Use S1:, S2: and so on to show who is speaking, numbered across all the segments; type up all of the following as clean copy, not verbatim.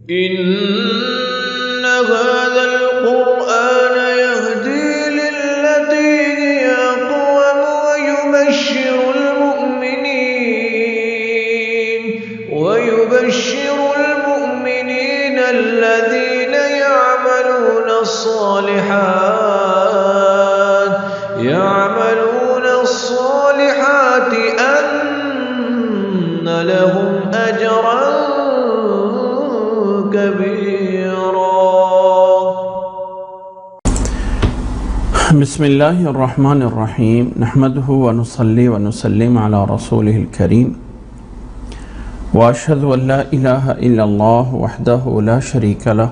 S1: إن هذا القرآن يهدي للتي هي أقوم ويبشر المؤمنين الذين يعملون الصالحات أن لهم أجرا كبيرا.
S2: بسم الله الرحمن الرحيم نحمده ونصلي ونسلم على رسوله الكريم وأشهد أن لا إله إلا الله وحده لا شريك له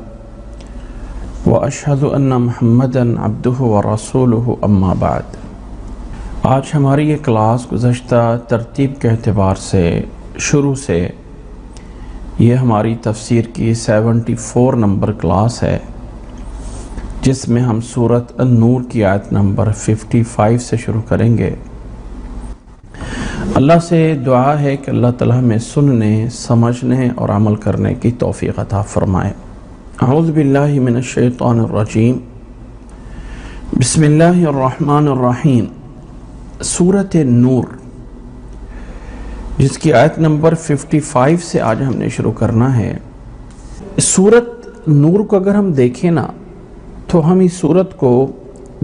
S2: وأشهد أن محمدًا عبده ورسوله أما بعد. آج ہماری یہ کلاس گزشتہ ترتیب کے اعتبار سے شروع سے یہ ہماری تفسیر کی 74 نمبر کلاس ہے، جس میں ہم سورۃ النور کی آیت نمبر 55 سے شروع کریں گے۔ اللہ سے دعا ہے کہ اللہ تعالیٰ ہمیں سننے، سمجھنے اور عمل کرنے کی توفیق عطا فرمائے۔ اعوذ باللہ من الشیطان الرجیم، بسم اللہ الرحمن الرحیم۔ سورۃ نور، جس کی آیت نمبر 55 سے آج ہم نے شروع کرنا ہے۔ سورۃ نور کو اگر ہم دیکھیں نا تو ہم اس سورت کو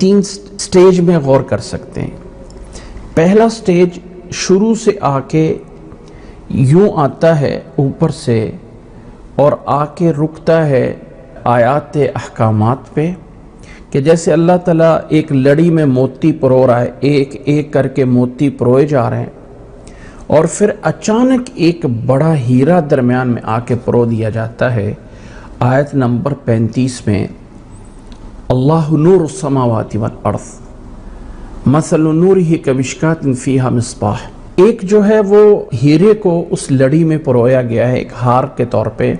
S2: 3 سٹیج میں غور کر سکتے ہیں۔ پہلا سٹیج شروع سے آ کے یوں آتا ہے اوپر سے اور آ کے رکتا ہے آیات احکامات پہ، کہ جیسے اللہ تعالیٰ ایک لڑی میں موتی پرو رہا ہے، ایک ایک کر کے موتی پروئے جا رہے ہیں، اور پھر اچانک ایک بڑا ہیرا درمیان میں آ کے پرو دیا جاتا ہے۔ آیت نمبر 35 میں اللہ نور السماوات والارض مثل نورہ کمشکات فیہا مصباح، ایک جو ہے وہ ہیرے کو اس لڑی میں پرویا گیا ہے ایک ہار کے طور پہ،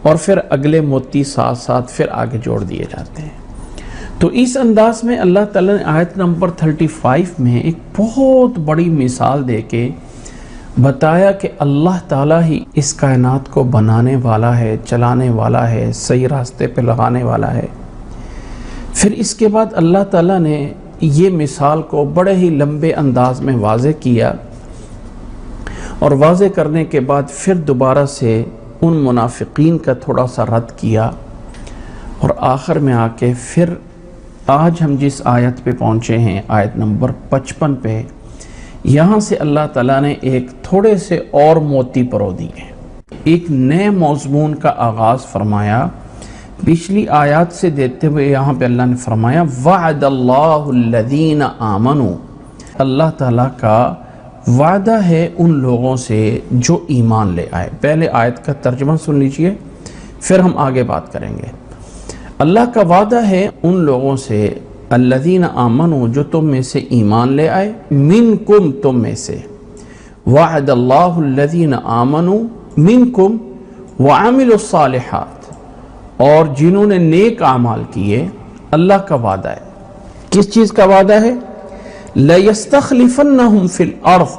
S2: اور پھر اگلے موتی ساتھ ساتھ پھر آگے جوڑ دیے جاتے ہیں۔ تو اس انداز میں اللہ تعالیٰ نے آیت نمبر 35 میں ایک بہت بڑی مثال دے کے بتایا کہ اللہ تعالیٰ ہی اس کائنات کو بنانے والا ہے، چلانے والا ہے، صحیح راستے پہ لگانے والا ہے۔ پھر اس کے بعد اللہ تعالیٰ نے یہ مثال کو بڑے ہی لمبے انداز میں واضح کیا، اور واضح کرنے کے بعد پھر دوبارہ سے ان منافقین کا تھوڑا سا رد کیا، اور آخر میں آ کے پھر آج ہم جس آیت پہ پہنچے ہیں، آیت نمبر 55 پہ، یہاں سے اللہ تعالیٰ نے ایک تھوڑے سے اور موتی پرو دیے، ایک نئے مضمون کا آغاز فرمایا۔ پچھلی آیات سے دیتے ہوئے یہاں پہ اللہ نے فرمایا وعد اللہ الذین آمنوا، اللہ تعالیٰ کا وعدہ ہے ان لوگوں سے جو ایمان لے آئے۔ پہلے آیت کا ترجمہ سن لیجئے، پھر ہم آگے بات کریں گے۔ اللہ کا وعدہ ہے ان لوگوں سے الذین آمنوا، جو تم میں سے ایمان لے آئے، منکم، تم میں سے، وعد اللہ الذین آمنوا منکم وعملوا الصالحات، اور جنہوں نے نیک اعمال کیے، اللہ کا وعدہ ہے۔ کس چیز کا وعدہ ہے؟ لَيَسْتَخْلِفَنَّهُمْ فِي الْأَرْضِ،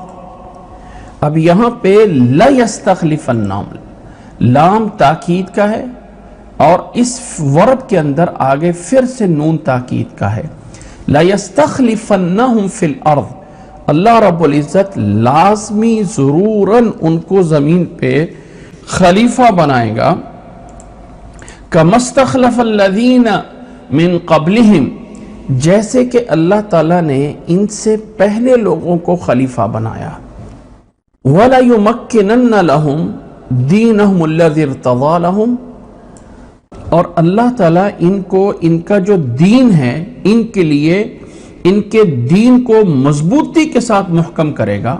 S2: اب یہاں پہ لَيَسْتَخْلِفَنَّهُمْ، لام تاکید کا ہے، اور اس ورب کے اندر آگے پھر سے نون تاکید کا ہے۔ لَيَسْتَخْلِفَنَّهُمْ فِي الْأَرْضِ، اللہ رب العزت لازمی ضروراً ان کو زمین پہ خلیفہ بنائے گا۔ كَمَا اسْتَخْلَفَ الَّذِينَ مِن قَبْلِهِمْ، جیسے کہ اللہ تعالیٰ نے ان سے پہلے لوگوں کو خلیفہ بنایا۔ وَلَيُمَكِّنَنَّ لَهُمْ دِينَهُمُ الَّذِي ارْتَضَىٰ لَهُمْ، اور اللہ تعالیٰ ان کو ان کا جو دین ہے، ان کے لیے ان کے دین کو مضبوطی کے ساتھ محکم کرے گا،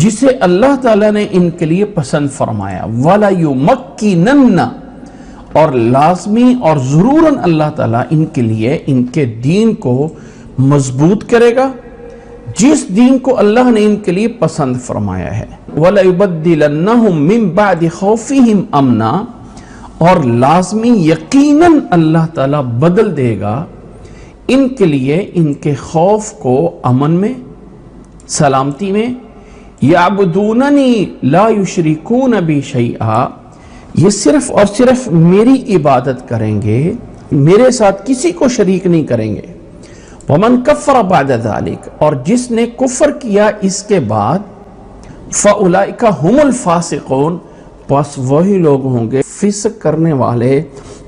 S2: جسے اللہ تعالیٰ نے ان کے لیے پسند فرمایا۔ وَلَيُمَكِّنَنَّ، اور لازمی اور ضروراً اللہ تعالیٰ ان کے لیے ان کے دین کو مضبوط کرے گا، جس دین کو اللہ نے ان کے لیے پسند فرمایا ہے۔ وَلَيُبَدِّلَنَّهُمْ مِن بَعْدِ خَوْفِهِمْ أَمْنًا، اور لازمی یقیناً اللہ تعالیٰ بدل دے گا ان کے لیے ان کے خوف کو امن میں، سلامتی میں۔ یعبدوننی لا یشرکون بی شیئا، یہ صرف اور صرف میری عبادت کریں گے، میرے ساتھ کسی کو شریک نہیں کریں گے۔ وَمَنْ كَفَّرَ بَعْدَ ذَلِكَ، اور جس نے کفر کیا اس کے بعد، فَأُولَئِكَ هُمُ الْفَاسِقُونَ، پس وہی لوگ ہوں گے فسق کرنے والے،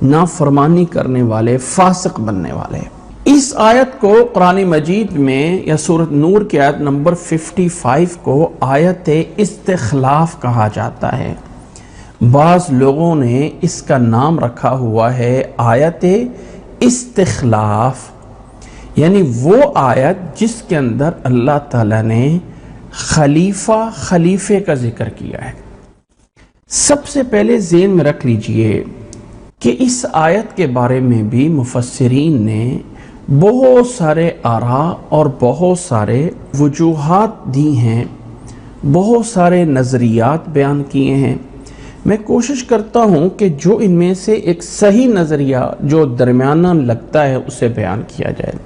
S2: نافرمانی کرنے والے، فاسق بننے والے۔ اس آیت کو قرآن مجید میں یا سورۃ نور کی آیت نمبر 55 کو آیت استخلاف کہا جاتا ہے۔ بعض لوگوں نے اس کا نام رکھا ہوا ہے آیت استخلاف، یعنی وہ آیت جس کے اندر اللہ تعالیٰ نے خلیفے کا ذکر کیا ہے۔ سب سے پہلے ذہن میں رکھ لیجئے کہ اس آیت کے بارے میں بھی مفسرین نے بہت سارے آراء اور بہت سارے وجوہات دی ہیں، بہت سارے نظریات بیان کیے ہیں۔ میں کوشش کرتا ہوں کہ جو ان میں سے ایک صحیح نظریہ جو درمیانہ لگتا ہے اسے بیان کیا جائے۔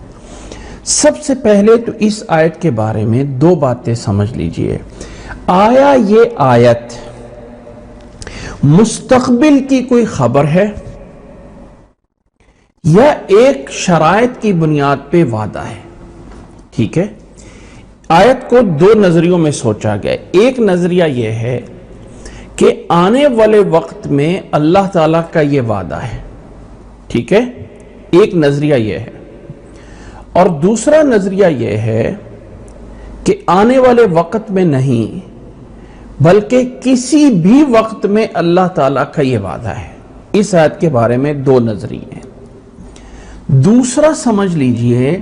S2: سب سے پہلے تو اس آیت کے بارے میں دو باتیں سمجھ لیجئے۔ آیا یہ آیت مستقبل کی کوئی خبر ہے یا ایک شرائط کی بنیاد پہ وعدہ ہے؟ ٹھیک ہے، آیت کو دو نظریوں میں سوچا گیا۔ ایک نظریہ یہ ہے کہ آنے والے وقت میں اللہ تعالیٰ کا یہ وعدہ ہے، ٹھیک ہے، ایک نظریہ یہ ہے۔ اور دوسرا نظریہ یہ ہے کہ آنے والے وقت میں نہیں بلکہ کسی بھی وقت میں اللہ تعالیٰ کا یہ وعدہ ہے۔ اس آیت کے بارے میں دو نظریے ہیں۔ دوسرا سمجھ لیجئے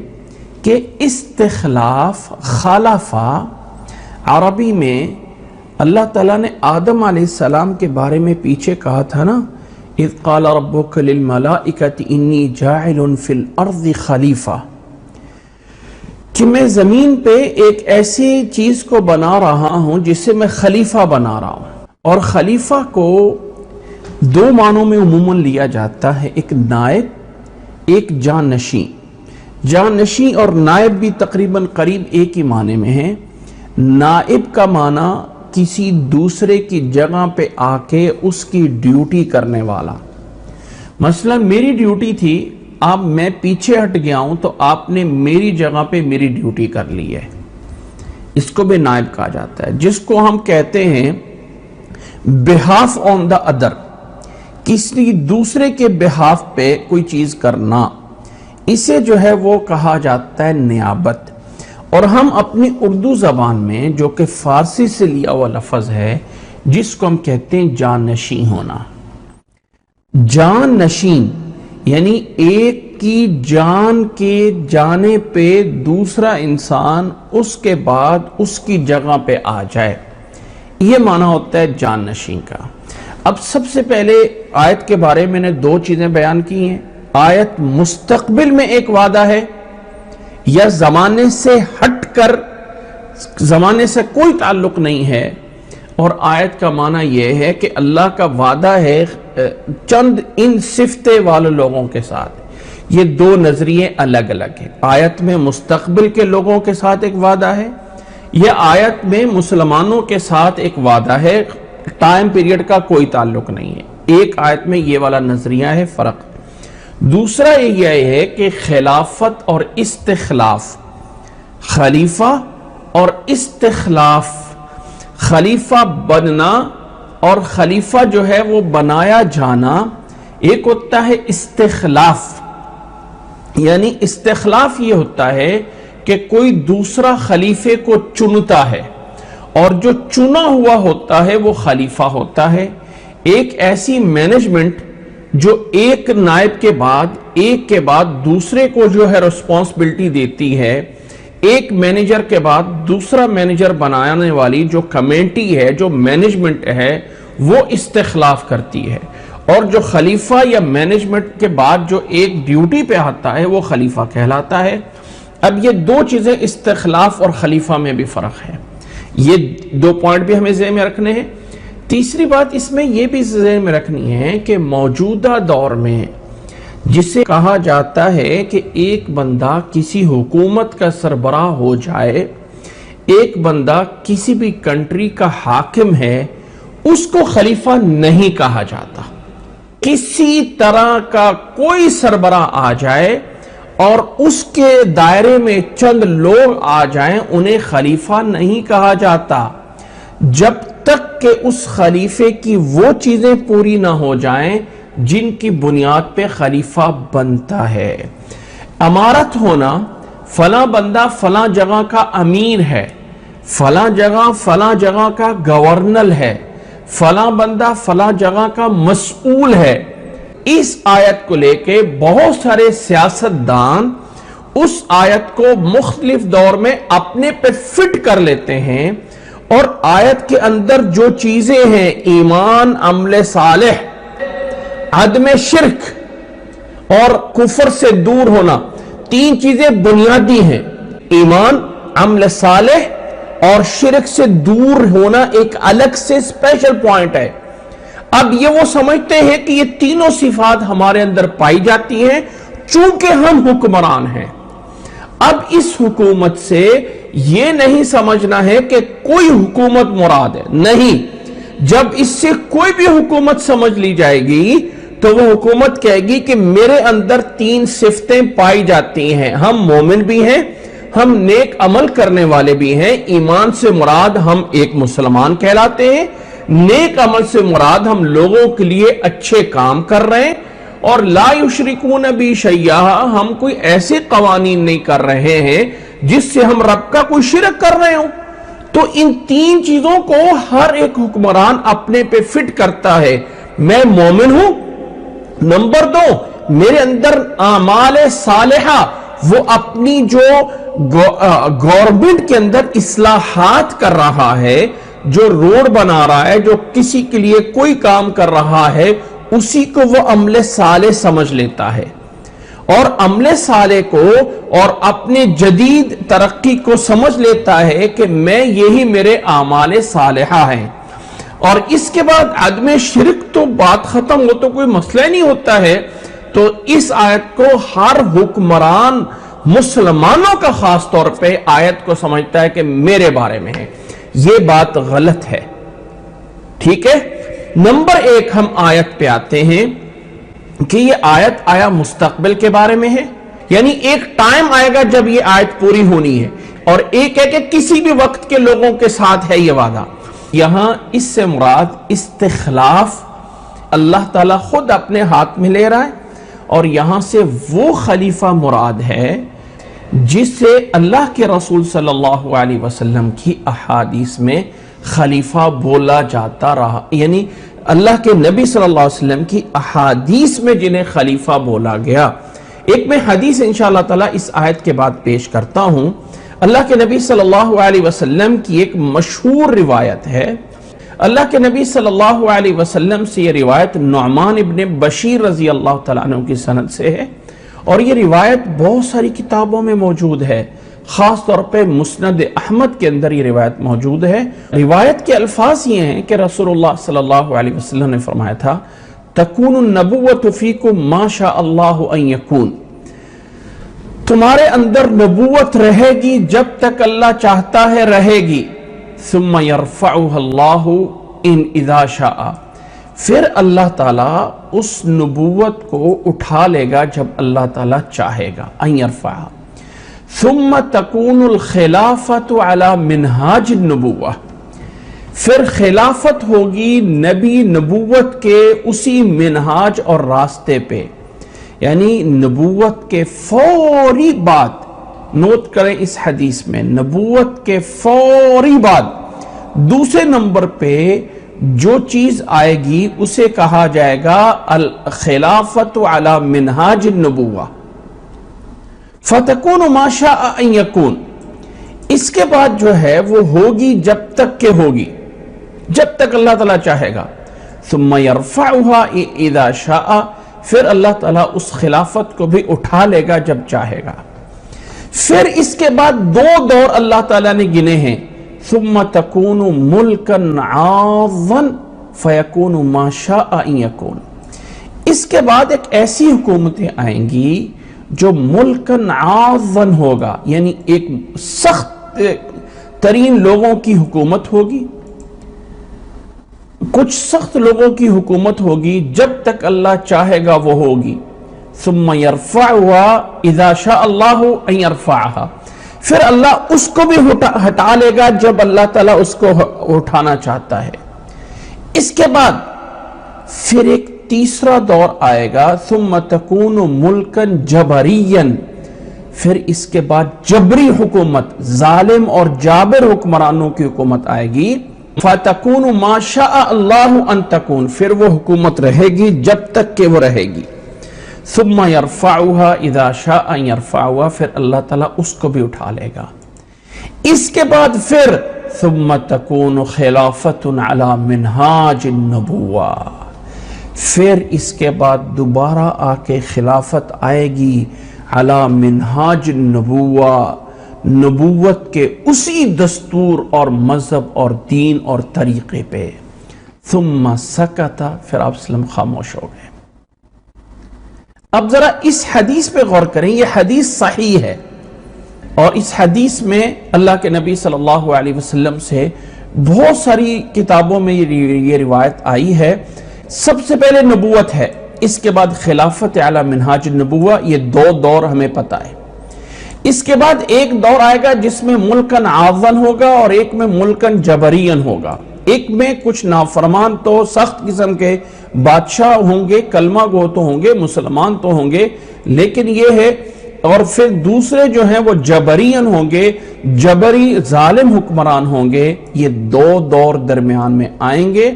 S2: کہ استخلاف، خلافہ، عربی میں اللہ تعالیٰ نے آدم علیہ السلام کے بارے میں پیچھے کہا تھا نا، اذ قال ربک للملائکۃ انی جاعل فی الارض خلیفہ، کہ میں زمین پہ ایک ایسی چیز کو بنا رہا ہوں جسے میں خلیفہ بنا رہا ہوں۔ اور خلیفہ کو دو معنوں میں عموماً لیا جاتا ہے، ایک نائب، ایک جانشین۔ جانشین اور نائب بھی تقریباً قریب ایک ہی معنی میں ہیں۔ نائب کا معنی کسی دوسرے کی جگہ پہ آ کے اس کی ڈیوٹی کرنے والا۔ مثلا میری ڈیوٹی تھی، اب میں پیچھے ہٹ گیا ہوں تو آپ نے میری جگہ پہ میری ڈیوٹی کر لی ہے، اس کو بھی نائب کہا جاتا ہے۔ جس کو ہم کہتے ہیں behalf on the other، کسی دوسرے کے behalf پہ کوئی چیز کرنا، اسے جو ہے وہ کہا جاتا ہے نیابت۔ اور ہم اپنی اردو زبان میں جو کہ فارسی سے لیا ہوا لفظ ہے، جس کو ہم کہتے ہیں جانشین ہونا۔ جانشین یعنی ایک کی جان کے جانے پہ دوسرا انسان اس کے بعد اس کی جگہ پہ آ جائے، یہ معنی ہوتا ہے جانشین کا۔ اب سب سے پہلے آیت کے بارے میں نے دو چیزیں بیان کی ہیں۔ آیت مستقبل میں ایک وعدہ ہے یا زمانے سے ہٹ کر، زمانے سے کوئی تعلق نہیں ہے، اور آیت کا معنی یہ ہے کہ اللہ کا وعدہ ہے چند ان صفتیں والے لوگوں کے ساتھ۔ یہ دو نظریے الگ الگ ہیں۔ آیت میں مستقبل کے لوگوں کے ساتھ ایک وعدہ ہے، یہ آیت میں مسلمانوں کے ساتھ ایک وعدہ ہے، ٹائم پیریڈ کا کوئی تعلق نہیں ہے۔ ایک آیت میں یہ والا نظریہ ہے، فرق۔ دوسرا یہ ہے کہ خلافت اور استخلاف، خلیفہ اور استخلاف، خلیفہ بننا اور خلیفہ جو ہے وہ بنایا جانا، ایک ہوتا ہے استخلاف، یعنی استخلاف یہ ہوتا ہے کہ کوئی دوسرا خلیفے کو چنتا ہے اور جو چنا ہوا ہوتا ہے وہ خلیفہ ہوتا ہے۔ ایک ایسی مینجمنٹ جو ایک نائب کے بعد ایک کے بعد دوسرے کو جو ہے رسپانسبلٹی دیتی ہے، ایک مینیجر کے بعد دوسرا مینیجر بنانے والی جو کمیٹی ہے، جو مینجمنٹ ہے، وہ استخلاف کرتی ہے۔ اور جو خلیفہ یا مینجمنٹ کے بعد جو ایک ڈیوٹی پہ آتا ہے وہ خلیفہ کہلاتا ہے۔ اب یہ دو چیزیں استخلاف اور خلیفہ میں بھی فرق ہے، یہ دو پوائنٹ بھی ہمیں ذہن میں رکھنے ہیں۔ تیسری بات اس میں یہ بھی ذہن میں رکھنی ہے کہ موجودہ دور میں جسے کہا جاتا ہے کہ ایک بندہ کسی حکومت کا سربراہ ہو جائے، ایک بندہ کسی بھی کنٹری کا حاکم ہے، اس کو خلیفہ نہیں کہا جاتا. کسی طرح کا کوئی سربراہ آ جائے اور اس کے دائرے میں چند لوگ آ جائیں انہیں خلیفہ نہیں کہا جاتا جب تک کہ اس خلیفے کی وہ چیزیں پوری نہ ہو جائیں جن کی بنیاد پہ خلیفہ بنتا ہے. امارت ہونا، فلاں بندہ فلاں جگہ کا امیر ہے، فلاں جگہ کا گورنر ہے، فلاں بندہ فلاں جگہ کا مسئول ہے. اس آیت کو لے کے بہت سارے سیاستدان اس آیت کو مختلف دور میں اپنے پہ فٹ کر لیتے ہیں اور آیت کے اندر جو چیزیں ہیں، ایمان، عمل صالح، عدم شرک اور کفر سے دور ہونا، تین چیزیں بنیادی ہیں. ایمان، عمل صالح اور شرک سے دور ہونا ایک الگ سے اسپیشل پوائنٹ ہے. اب یہ وہ سمجھتے ہیں کہ یہ تینوں صفات ہمارے اندر پائی جاتی ہیں چونکہ ہم حکمران ہیں. اب اس حکومت سے یہ نہیں سمجھنا ہے کہ کوئی حکومت مراد ہے، نہیں. جب اس سے کوئی بھی حکومت سمجھ لی جائے گی تو وہ حکومت کہے گی کہ میرے اندر تین صفتیں پائی جاتی ہیں، ہم مومن بھی ہیں، ہم نیک عمل کرنے والے بھی ہیں. ایمان سے مراد ہم ایک مسلمان کہلاتے ہیں، نیک عمل سے مراد ہم لوگوں کے لیے اچھے کام کر رہے ہیں، اور لا یشرکون بی شیئا، ہم کوئی ایسے قوانین نہیں کر رہے ہیں جس سے ہم رب کا کوئی شرک کر رہے ہوں. تو ان تین چیزوں کو ہر ایک حکمران اپنے پہ فٹ کرتا ہے. میں مومن ہوں، نمبر 2 میرے اندر اعمال صالحہ، وہ اپنی جو گورنمنٹ کے اندر اصلاحات کر رہا ہے، جو روڈ بنا رہا ہے، جو کسی کے لیے کوئی کام کر رہا ہے، اسی کو وہ عمل صالح سمجھ لیتا ہے. اور عمل صالح کو اور اپنے جدید ترقی کو سمجھ لیتا ہے کہ میں یہی میرے اعمال صالحہ ہیں. اور اس کے بعد عدم شرک تو بات ختم، ہو تو کوئی مسئلہ نہیں ہوتا ہے. تو اس آیت کو ہر حکمران مسلمانوں کا خاص طور پہ آیت کو سمجھتا ہے کہ میرے بارے میں ہے. یہ بات غلط ہے. ٹھیک ہے، نمبر 1 ہم آیت پہ آتے ہیں کہ یہ آیت آیا مستقبل کے بارے میں ہے، یعنی ایک ٹائم آئے گا جب یہ آیت پوری ہونی ہے، اور ایک ہے کہ کسی بھی وقت کے لوگوں کے ساتھ ہے یہ وعدہ. یہاں اس سے مراد استخلاف اللہ تعالیٰ خود اپنے ہاتھ میں لے رہا ہے، اور یہاں سے وہ خلیفہ مراد ہے جس سے اللہ کے رسول صلی اللہ علیہ وسلم کی احادیث میں خلیفہ بولا جاتا رہا. یعنی اللہ کے نبی صلی اللہ علیہ وسلم کی احادیث میں جنہیں خلیفہ بولا گیا. ایک میں حدیث انشاءاللہ تعالیٰ اس آیت کے بعد پیش کرتا ہوں. اللہ کے نبی صلی اللہ علیہ وسلم کی ایک مشہور روایت ہے. اللہ کے نبی صلی اللہ علیہ وسلم سے یہ روایت نعمان ابن بشیر رضی اللہ تعالیٰ عنہ کی سند سے ہے، اور یہ روایت بہت ساری کتابوں میں موجود ہے، خاص طور پہ مسند احمد کے اندر یہ روایت موجود ہے. روایت کے الفاظ یہ ہیں کہ رسول اللہ صلی اللہ علیہ وسلم نے فرمایا تھا، تکون النبوۃ فیکم ما شاء اللہ ان یکون، تمہارے اندر نبوت رہے گی جب تک اللہ چاہتا ہے رہے گی. ثم یرفعها اللہ ان اذا شاء، پھر اللہ تعالیٰ اس نبوت کو اٹھا لے گا جب اللہ تعالیٰ چاہے گا. ان یرفعها. ثم تکون الخلافت علی منہاج النبوہ، پھر خلافت ہوگی نبی نبوت کے اسی منہاج اور راستے پہ، یعنی نبوت کے فوری بعد. نوٹ کریں اس حدیث میں، نبوت کے فوری بعد دوسرے نمبر پہ جو چیز آئے گی اسے کہا جائے گا الخلافت علی منہاج النبوہ. فتکون ما شاء ان یکون، اس کے بعد جو ہے وہ ہوگی جب تک کہ ہوگی، جب تک اللہ تعالیٰ چاہے گا. ثم یرفعها اذا شاء، پھر اللہ تعالیٰ اس خلافت کو بھی اٹھا لے گا جب چاہے گا. پھر اس کے بعد 2 دور اللہ تعالیٰ نے گنے ہیں. ثم تکون ملکا عاضا فیکون ما شاء ان یکون، اس کے بعد ایک ایسی حکومتیں آئیں گی جو ملکن عاضن ہوگا، یعنی ایک سخت ترین لوگوں کی حکومت ہوگی. کچھ سخت لوگوں کی حکومت ہوگی، جب تک اللہ چاہے گا وہ ہوگی. ثم يرفعها اذا شاء اللہ ان يرفعها، پھر اللہ اس کو بھی ہٹا لے گا جب اللہ تعالیٰ اس کو اٹھانا چاہتا ہے. اس کے بعد پھر ایک تیسرا دور آئے گا، ثم تکون ملکا جبریا، پھر اس کے بعد جبری حکومت، ظالم اور جابر حکمرانوں کی حکومت آئے گی. فَتَكُونُ مَا شَاءَ اللَّهُ أَن تَكُونَ، پھر وہ حکومت رہے گی جب تک کہ وہ رہے گی. ثُمَّ يَرْفَعُهَا إِذَا شَاءَ أَن يَرْفَعُهَا، پھر اللہ تعالیٰ اس کو بھی اٹھا لے گا. اس کے بعد پھر ثُمَّ تَكُونُ خِلَافَةٌ عَلَى مِنْهَاجِ النُّبُوَّةِ، پھر اس کے بعد دوبارہ آ کے خلافت آئے گی علی منہاج النبوہ، نبوت کے اسی دستور اور مذہب اور دین اور طریقے پہ. ثم سکت، پھر آپ وسلم خاموش ہو گئے. اب ذرا اس حدیث پہ غور کریں، یہ حدیث صحیح ہے اور اس حدیث میں اللہ کے نبی صلی اللہ علیہ وسلم سے بہت ساری کتابوں میں یہ روایت آئی ہے. سب سے پہلے نبوت ہے، اس کے بعد خلافت علی منہاج النبوہ، یہ دو دور ہمیں پتہ ہے. اس کے بعد ایک دور آئے گا جس میں ملکن عاضن ہوگا اور ایک میں ملکن جبرین ہوگا. ایک میں کچھ نافرمان تو سخت قسم کے بادشاہ ہوں گے، کلمہ گو تو ہوں گے، مسلمان تو ہوں گے، لیکن یہ ہے. اور پھر دوسرے جو ہیں وہ جبرین ہوں گے، جبری ظالم حکمران ہوں گے. یہ دو دور درمیان میں آئیں گے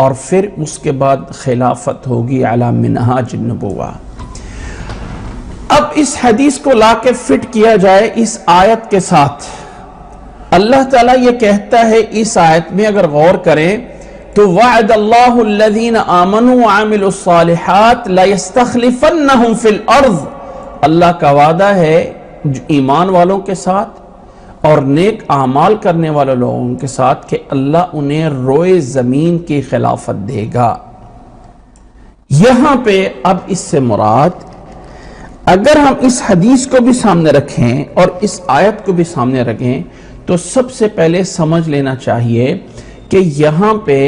S2: اور پھر اس کے بعد خلافت ہوگی علی منہاج النبوہ. اب اس حدیث کو لا کے فٹ کیا جائے اس آیت کے ساتھ. اللہ تعالیٰ یہ کہتا ہے اس آیت میں، اگر غور کریں تو وعد اللہ الذین آمنوا وعملوا الصالحات لیستخلفنہم فی الارض، اللہ کا وعدہ ہے ایمان والوں کے ساتھ اور نیک اعمال کرنے والے لوگوں کے ساتھ کہ اللہ انہیں روئے زمین کی خلافت دے گا. یہاں پہ اب اس سے مراد، اگر ہم اس حدیث کو بھی سامنے رکھیں اور اس آیت کو بھی سامنے رکھیں تو سب سے پہلے سمجھ لینا چاہیے کہ یہاں پہ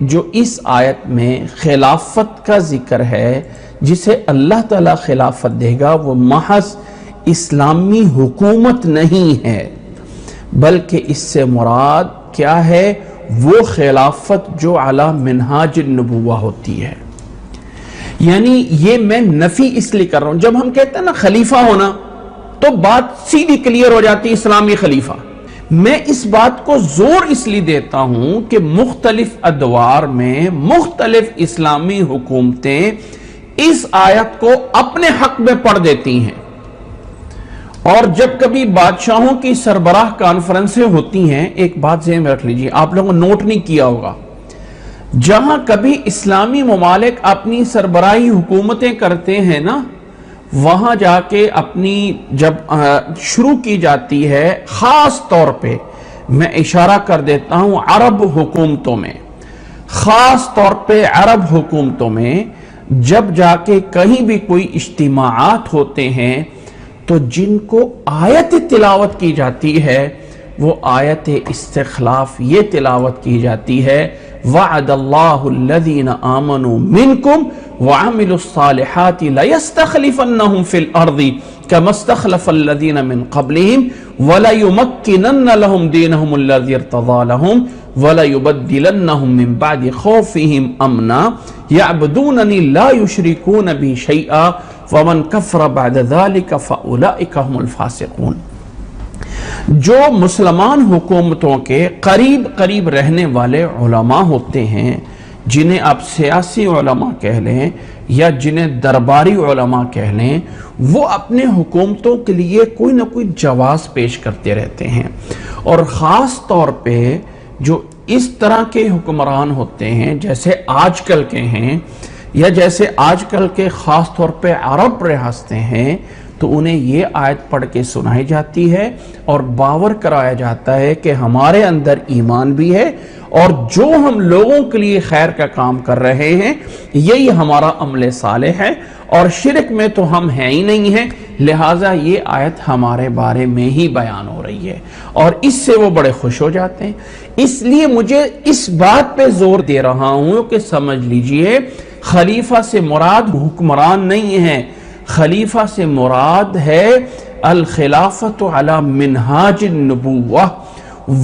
S2: جو اس آیت میں خلافت کا ذکر ہے، جسے اللہ تعالیٰ خلافت دے گا، وہ محض اسلامی حکومت نہیں ہے، بلکہ اس سے مراد کیا ہے؟ وہ خلافت جو علی منہاج النبوہ ہوتی ہے. یعنی یہ میں نفی اس لیے کر رہا ہوں، جب ہم کہتے ہیں نا خلیفہ ہونا تو بات سیدھی کلیئر ہو جاتی ہے، اسلامی خلیفہ. میں اس بات کو زور اس لیے دیتا ہوں کہ مختلف ادوار میں مختلف اسلامی حکومتیں اس آیت کو اپنے حق میں پڑھ دیتی ہیں. اور جب کبھی بادشاہوں کی سربراہ کانفرنسیں ہوتی ہیں، ایک بات ذہن میں رکھ لیجیے، آپ لوگوں نے نوٹ نہیں کیا ہوگا، جہاں کبھی اسلامی ممالک اپنی سربراہی حکومتیں کرتے ہیں نا، وہاں جا کے اپنی جب شروع کی جاتی ہے، خاص طور پہ میں اشارہ کر دیتا ہوں عرب حکومتوں میں، خاص طور پہ عرب حکومتوں میں جب جا کے کہیں بھی کوئی اجتماعات ہوتے ہیں تو جن کو آیت تلاوت کی جاتی ہے وہ آیت استخلاف یہ تلاوت کی جاتی ہے، وعد اللہ الذین آمنوا منکم وعملوا الصالحات لیستخلفنہم فی الارض کما استخلف الذین من قبلہم ولیمکنن لہم دینہم الذی ارتضی لہم ولیبدلنہم من بعد خوفہم امنا یعبدوننی لا یشرکون بی شیئا ومن کفر بعد ذلک فاولئک هم الفاسقون. جو مسلمان حکومتوں کے قریب قریب رہنے والے علماء ہوتے ہیں، جنہیں آپ سیاسی علماء کہہ لیں یا جنہیں درباری علماء کہہ لیں، وہ اپنے حکومتوں کے لیے کوئی نہ کوئی جواز پیش کرتے رہتے ہیں. اور خاص طور پہ جو اس طرح کے حکمران ہوتے ہیں جیسے آج کل کے ہیں، یا جیسے آج کل کے خاص طور پہ عرب ریاستیں ہیں، تو انہیں یہ آیت پڑھ کے سنائی جاتی ہے اور باور کرایا جاتا ہے کہ ہمارے اندر ایمان بھی ہے اور جو ہم لوگوں کے لیے خیر کا کام کر رہے ہیں یہی ہمارا عمل صالح ہے اور شرک میں تو ہم ہیں ہی نہیں ہیں، لہٰذا یہ آیت ہمارے بارے میں ہی بیان ہو رہی ہے، اور اس سے وہ بڑے خوش ہو جاتے ہیں۔ اس لیے مجھے اس بات پہ زور دے رہا ہوں کہ سمجھ لیجئے خلیفہ سے مراد حکمران نہیں ہے، خلیفہ سے مراد ہے الخلافت علی منہاج النبوہ،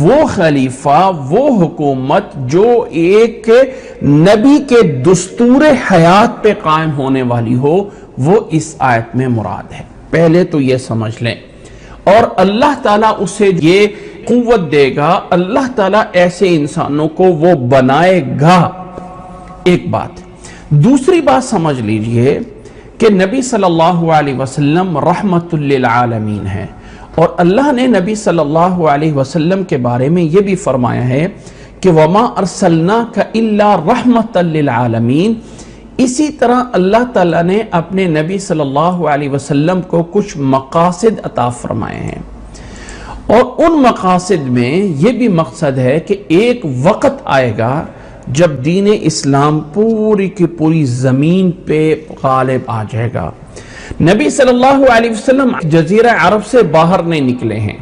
S2: وہ خلیفہ، وہ حکومت جو ایک نبی کے دستور حیات پہ قائم ہونے والی ہو، وہ اس آیت میں مراد ہے۔ پہلے تو یہ سمجھ لیں، اور اللہ تعالیٰ اسے یہ قوت دے گا، اللہ تعالیٰ ایسے انسانوں کو وہ بنائے گا۔ ایک بات، دوسری بات سمجھ لیجئے کہ نبی صلی اللہ علیہ وسلم رحمت للعالمین ہے، اور اللہ نے نبی صلی اللہ علیہ وسلم کے بارے میں یہ بھی فرمایا ہے کہ وَمَا أَرْسَلْنَاكَ إِلَّا رَحْمَةً لِلْعَالَمِينَ۔ اسی طرح اللہ تعالیٰ نے اپنے نبی صلی اللہ علیہ وسلم کو کچھ مقاصد عطا فرمائے ہیں، اور ان مقاصد میں یہ بھی مقصد ہے کہ ایک وقت آئے گا جب دین اسلام پوری کی پوری زمین پہ غالب آ جائے گا۔ نبی صلی اللہ علیہ وسلم جزیرہ عرب سے باہر نہیں نکلے ہیں،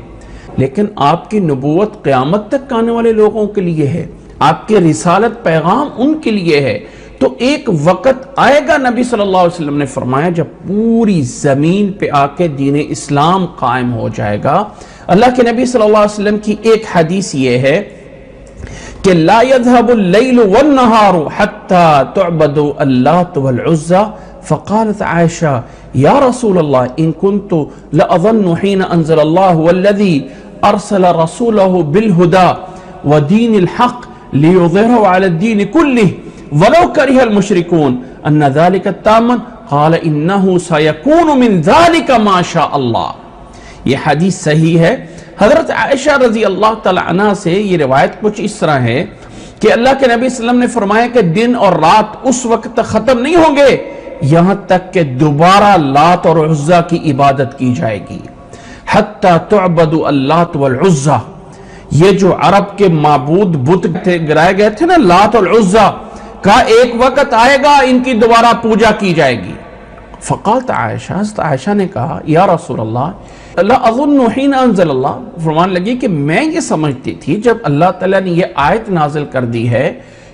S2: لیکن آپ کی نبوت قیامت تک آنے والے لوگوں کے لیے ہے، آپ کے رسالت پیغام ان کے لیے ہے۔ تو ایک وقت آئے گا، نبی صلی اللہ علیہ وسلم نے فرمایا، جب پوری زمین پہ آ کے دین اسلام قائم ہو جائے گا۔ اللہ کے نبی صلی اللہ علیہ وسلم کی ایک حدیث یہ ہے کہ لا يذهب الليل والنهار حتى تعبد اللات والعزى، فقالت عائشة يا رسول الله إن كنت لأظن حين أنزل الله والذي أرسل رسوله بالهدى ودين الحق ليظهره على الدين كله ولو كره المشركون أن ذلك تاما، قال إنه سيكون من ذلك ما شاء الله۔ یہ حدیث صحیح ہے۔ حضرت عائشہ رضی اللہ تعالیٰ عنہ سے یہ روایت کچھ اس طرح ہے کہ اللہ کے نبی صلی اللہ علیہ وسلم نے فرمایا کہ دن اور رات اس وقت تک ختم نہیں ہوں گے یہاں تک کہ دوبارہ لات اور عزہ کی عبادت کی جائے گی۔ حتی تعبد اللات والعزہ، یہ جو عرب کے معبود بت گرائے گئے تھے نا، لات اور عزہ کا ایک وقت آئے گا ان کی دوبارہ پوجا کی جائے گی۔ فقالت عائشہ، حضرت عائشہ نے کہا یا رسول اللہ لا اظن حین انزل اللہ، فرمان لگی کہ میں یہ سمجھتی تھی جب اللہ تعالیٰ نے یہ آیت نازل کر دی ہے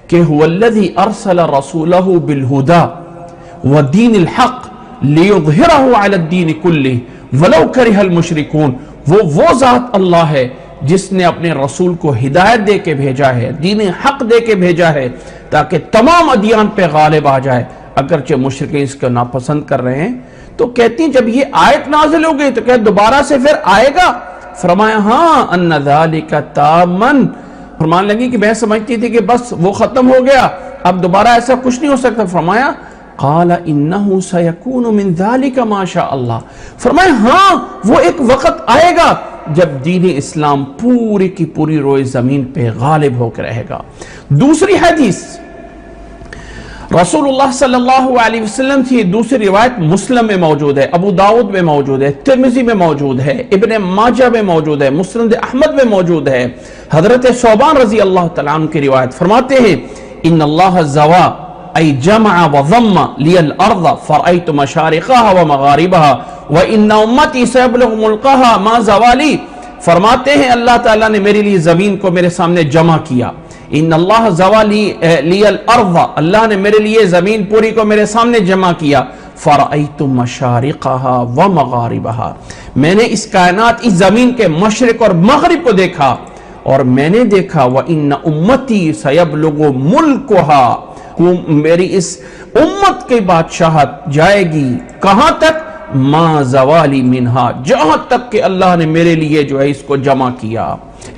S2: کہ هو الذی ارسل رسولہ بالہدی ودین الحق لیظہرہ علی الدین کلہ ولو کرہ المشرکون، وہ ذات اللہ ہے جس نے اپنے رسول کو ہدایت دے کے بھیجا ہے، دین حق دے کے بھیجا ہے تاکہ تمام ادیان پہ غالب آ جائے، اگرچہ مشرکین اس کو ناپسند کر رہے ہیں۔ تو کہتی ہیں جب یہ آیت نازل ہو گئی تو کہ دوبارہ سے پھر آئے گا؟ فرمایا ہاں، ان ذالک تامن، فرمان لگی کہ میں سمجھتی تھی کہ بس وہ ختم ہو گیا، اب دوبارہ ایسا کچھ نہیں ہو سکتا۔ فرمایا قال انہ سیکون من ذالک ما شاء اللہ، فرمایا ہاں وہ ایک وقت آئے گا جب دین اسلام پوری کی پوری روئے زمین پہ غالب ہو کے رہے گا۔ دوسری حدیث رسول اللہ صلی اللہ علیہ وسلم کی دوسری روایت مسلم میں موجود ہے، ابو داؤد میں موجود ہے، ترمذی میں موجود ہے، ابن ماجہ میں موجود ہے، مسند احمد میں موجود ہے۔ حضرت ثوبان رضی اللہ تعالیٰ عنہ کی روایت فرماتے ہیں ان اللہ زوا ای جمع وضم لی الارض فرأیت مشارقها ومغاربها وان امتی سیبلغ ملقها ما زوالی، فرماتے ہیں اللہ تعالیٰ نے میرے لیے زمین کو میرے سامنے جمع کیا، ان اللہ زوالی لی الارض، اللہ نے میرے لیے زمین پوری کو میرے سامنے جمع کیا، فرأیت مشارقها ومغاربها، میں نے اس کائنات اس زمین کے مشرق اور مغرب کو دیکھا، اور میں نے دیکھا وان امتی سیبلغ ملکها، میری اس امت کی بادشاہت جائے گی کہاں تک؟ ما زوالی منہا، جہاں تک کہ اللہ نے میرے لیے جو ہے اس کو جمع کیا۔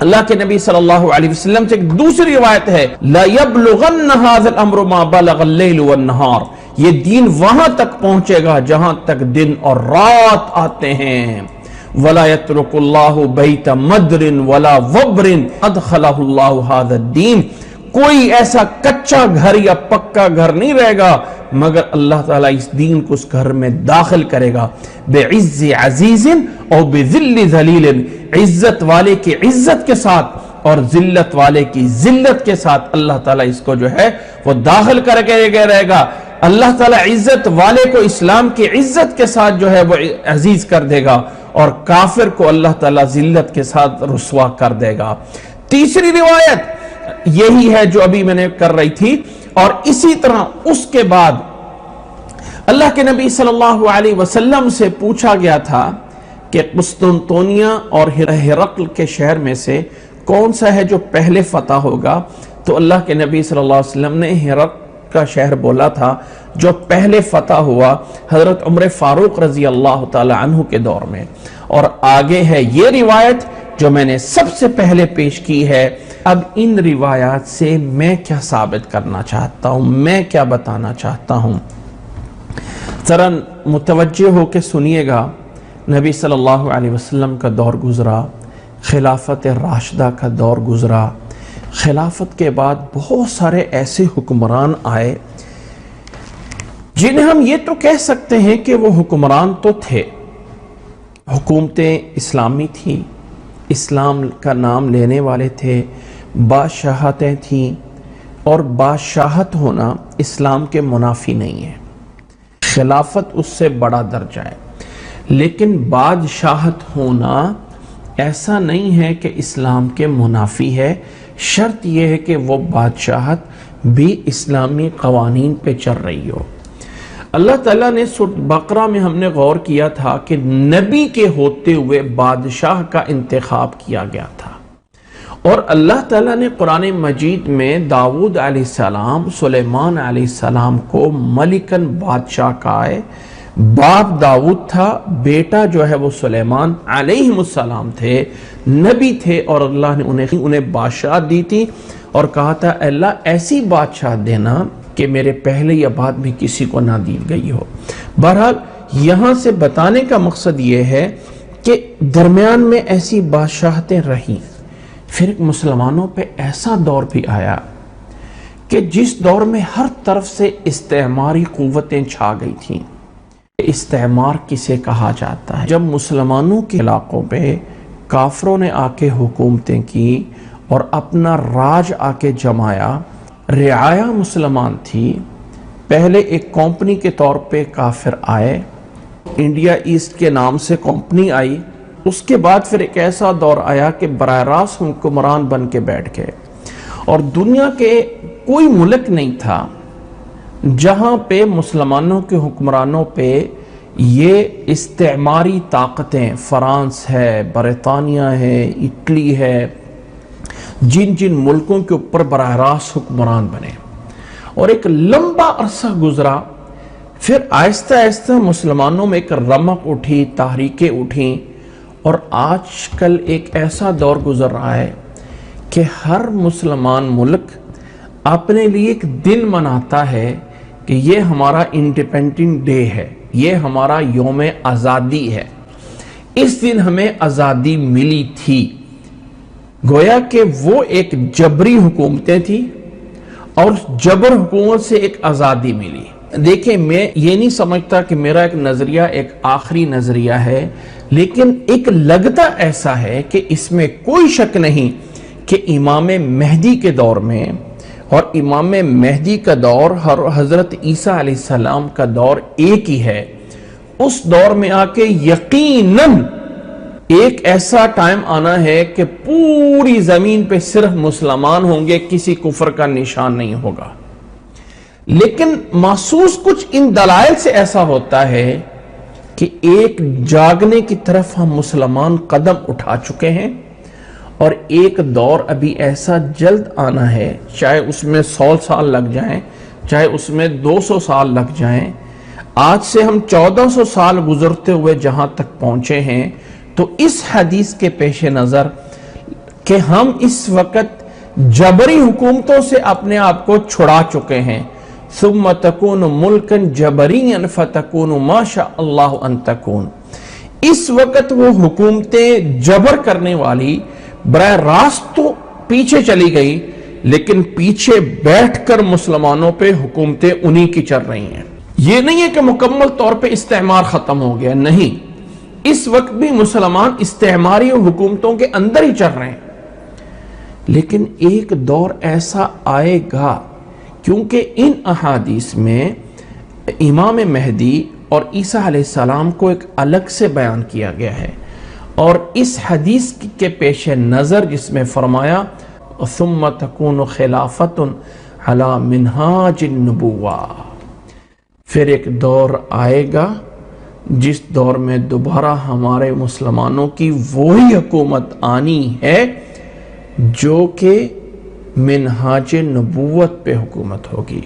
S2: اللہ کے نبی صلی اللہ علیہ وسلم سے ایک دوسری روایت ہے لا یبلغن ھذا الامر ما بلغ اللیل والنہار، یہ دین وہاں تک پہنچے گا جہاں تک دن اور رات آتے ہیں۔ ولا یترک اللہ بیت مدر ولا وبر ادخلہ اللہ ھذا الدین، کوئی ایسا کچا گھر یا پکا گھر نہیں رہے گا مگر اللہ تعالیٰ اس دین کو اس گھر میں داخل کرے گا. بعز عزیز اور بذل ذلیل، عزت والے کی عزت کے ساتھ اور ذلت والے کی ذلت کے ساتھ اللہ تعالیٰ اس کو جو ہے وہ داخل کر کے رہے گا. اللہ تعالیٰ عزت والے کو اسلام کی عزت کے ساتھ جو ہے وہ عزیز کر دے گا اور کافر کو اللہ تعالیٰ ذلت کے ساتھ رسوا کر دے گا. تیسری روایت یہی ہے جو ابھی میں نے کر رہی تھی. اور اسی طرح اس کے بعد اللہ کے نبی صلی اللہ علیہ وسلم سے پوچھا گیا تھا کہ قسطنطنیہ اور ہرقل کے شہر میں سے کون سا ہے جو پہلے فتح ہوگا. تو اللہ کے نبی صلی اللہ علیہ وسلم نے ہرقل کا شہر بولا تھا جو پہلے فتح ہوا حضرت عمر فاروق رضی اللہ تعالی عنہ کے دور میں. اور آگے ہے یہ روایت جو میں نے سب سے پہلے پیش کی ہے. اب ان روایات سے میں کیا ثابت کرنا چاہتا ہوں، میں کیا بتانا چاہتا ہوں، ذرا متوجہ ہو کے سنیے گا. نبی صلی اللہ علیہ وسلم کا دور گزرا، خلافت راشدہ کا دور گزرا. خلافت کے بعد بہت سارے ایسے حکمران آئے جنہیں ہم یہ تو کہہ سکتے ہیں کہ وہ حکمران تو تھے، حکومتیں اسلامی تھیں، اسلام کا نام لینے والے تھے، بادشاہتیں تھیں. اور بادشاہت ہونا اسلام کے منافی نہیں ہے، خلافت اس سے بڑا درجہ ہے. لیکن بادشاہت ہونا ایسا نہیں ہے کہ اسلام کے منافی ہے. شرط یہ ہے کہ وہ بادشاہت بھی اسلامی قوانین پہ چل رہی ہو. اللہ تعالیٰ نے سورۃ بقرہ میں ہم نے غور کیا تھا کہ نبی کے ہوتے ہوئے بادشاہ کا انتخاب کیا گیا تھا. اور اللہ تعالیٰ نے قرآن مجید میں داؤد علیہ السلام، سلیمان علیہ السلام کو ملکن بادشاہ کہا ہے. باپ داؤد تھا، بیٹا جو ہے وہ سلیمان علیہ السلام تھے، نبی تھے اور اللہ نے انہیں بادشاہ دی تھی اور کہا تھا اللہ ایسی بادشاہ دینا کہ میرے پہلے یا بعد میں کسی کو نہ دی گئی ہو. بہرحال یہاں سے بتانے کا مقصد یہ ہے کہ درمیان میں ایسی بادشاہتیں رہیں. پھر مسلمانوں پہ ایسا دور بھی آیا کہ جس دور میں ہر طرف سے استعماری قوتیں چھا گئی تھیں. استعمار کسے کہا جاتا ہے؟ جب مسلمانوں کے علاقوں پہ کافروں نے آ کے حکومتیں کی اور اپنا راج آ کے جمایا. رعایا مسلمان تھی، پہلے ایک کمپنی کے طور پہ کافر آئے، انڈیا ایسٹ کے نام سے کمپنی آئی. اس کے بعد پھر ایک ایسا دور آیا کہ براہ راست حکمران بن کے بیٹھ گئے. اور دنیا کے کوئی ملک نہیں تھا جہاں پہ مسلمانوں کے حکمرانوں پہ یہ استعماری طاقتیں، فرانس ہے، برطانیہ ہے، اٹلی ہے، جن جن ملکوں کے اوپر براہ راست حکمران بنے. اور ایک لمبا عرصہ گزرا. پھر آہستہ آہستہ مسلمانوں میں ایک رمق اٹھی، تحریکیں اٹھیں. اور آج کل ایک ایسا دور گزر رہا ہے کہ ہر مسلمان ملک اپنے لیے ایک دن مناتا ہے کہ یہ ہمارا انڈیپینڈنٹ ڈے ہے، یہ ہمارا یوم آزادی ہے، اس دن ہمیں آزادی ملی تھی. گویا کہ وہ ایک جبری حکومتیں تھی اور جبر حکومت سے ایک آزادی ملی. دیکھیں میں یہ نہیں سمجھتا کہ میرا ایک نظریہ ایک آخری نظریہ ہے، لیکن ایک لگتا ایسا ہے کہ اس میں کوئی شک نہیں کہ امام مہدی کے دور میں، اور امام مہدی کا دور حضرت عیسیٰ علیہ السلام کا دور ایک ہی ہے. اس دور میں آ کے یقیناً ایک ایسا ٹائم آنا ہے کہ پوری زمین پہ صرف مسلمان ہوں گے، کسی کفر کا نشان نہیں ہوگا. لیکن محسوس کچھ ان دلائل سے ایسا ہوتا ہے کہ ایک جاگنے کی طرف ہم مسلمان قدم اٹھا چکے ہیں اور ایک دور ابھی ایسا جلد آنا ہے، چاہے اس میں 100 سال لگ جائیں، چاہے اس میں 200 سال لگ جائیں. آج سے ہم 1400 سال گزرتے ہوئے جہاں تک پہنچے ہیں تو اس حدیث کے پیش نظر کہ ہم اس وقت جبری حکومتوں سے اپنے آپ کو چھڑا چکے ہیں. ثم تکون ملکن جبریا فتکون ما شاء اللہ ان تکون. اس وقت وہ حکومتیں جبر کرنے والی براہ راست تو پیچھے چلی گئی، لیکن پیچھے بیٹھ کر مسلمانوں پہ حکومتیں انہی کی چل رہی ہیں۔ یہ نہیں ہے کہ مکمل طور پہ استعمار ختم ہو گیا، نہیں، اس وقت بھی مسلمان استعماری حکومتوں کے اندر ہی چل رہے ہیں، لیکن ایک دور ایسا آئے گا، کیونکہ ان احادیث میں امام مہدی اور عیسیٰ علیہ السلام کو ایک الگ سے بیان کیا گیا ہے، اور اس حدیث کے پیش نظر جس میں فرمایا ثم تکون خلافت علی منہاج النبوہ، پھر ایک دور آئے گا جس دور میں دوبارہ ہمارے مسلمانوں کی وہی حکومت آنی ہے جو کہ منہاج نبوت پہ حکومت ہوگی۔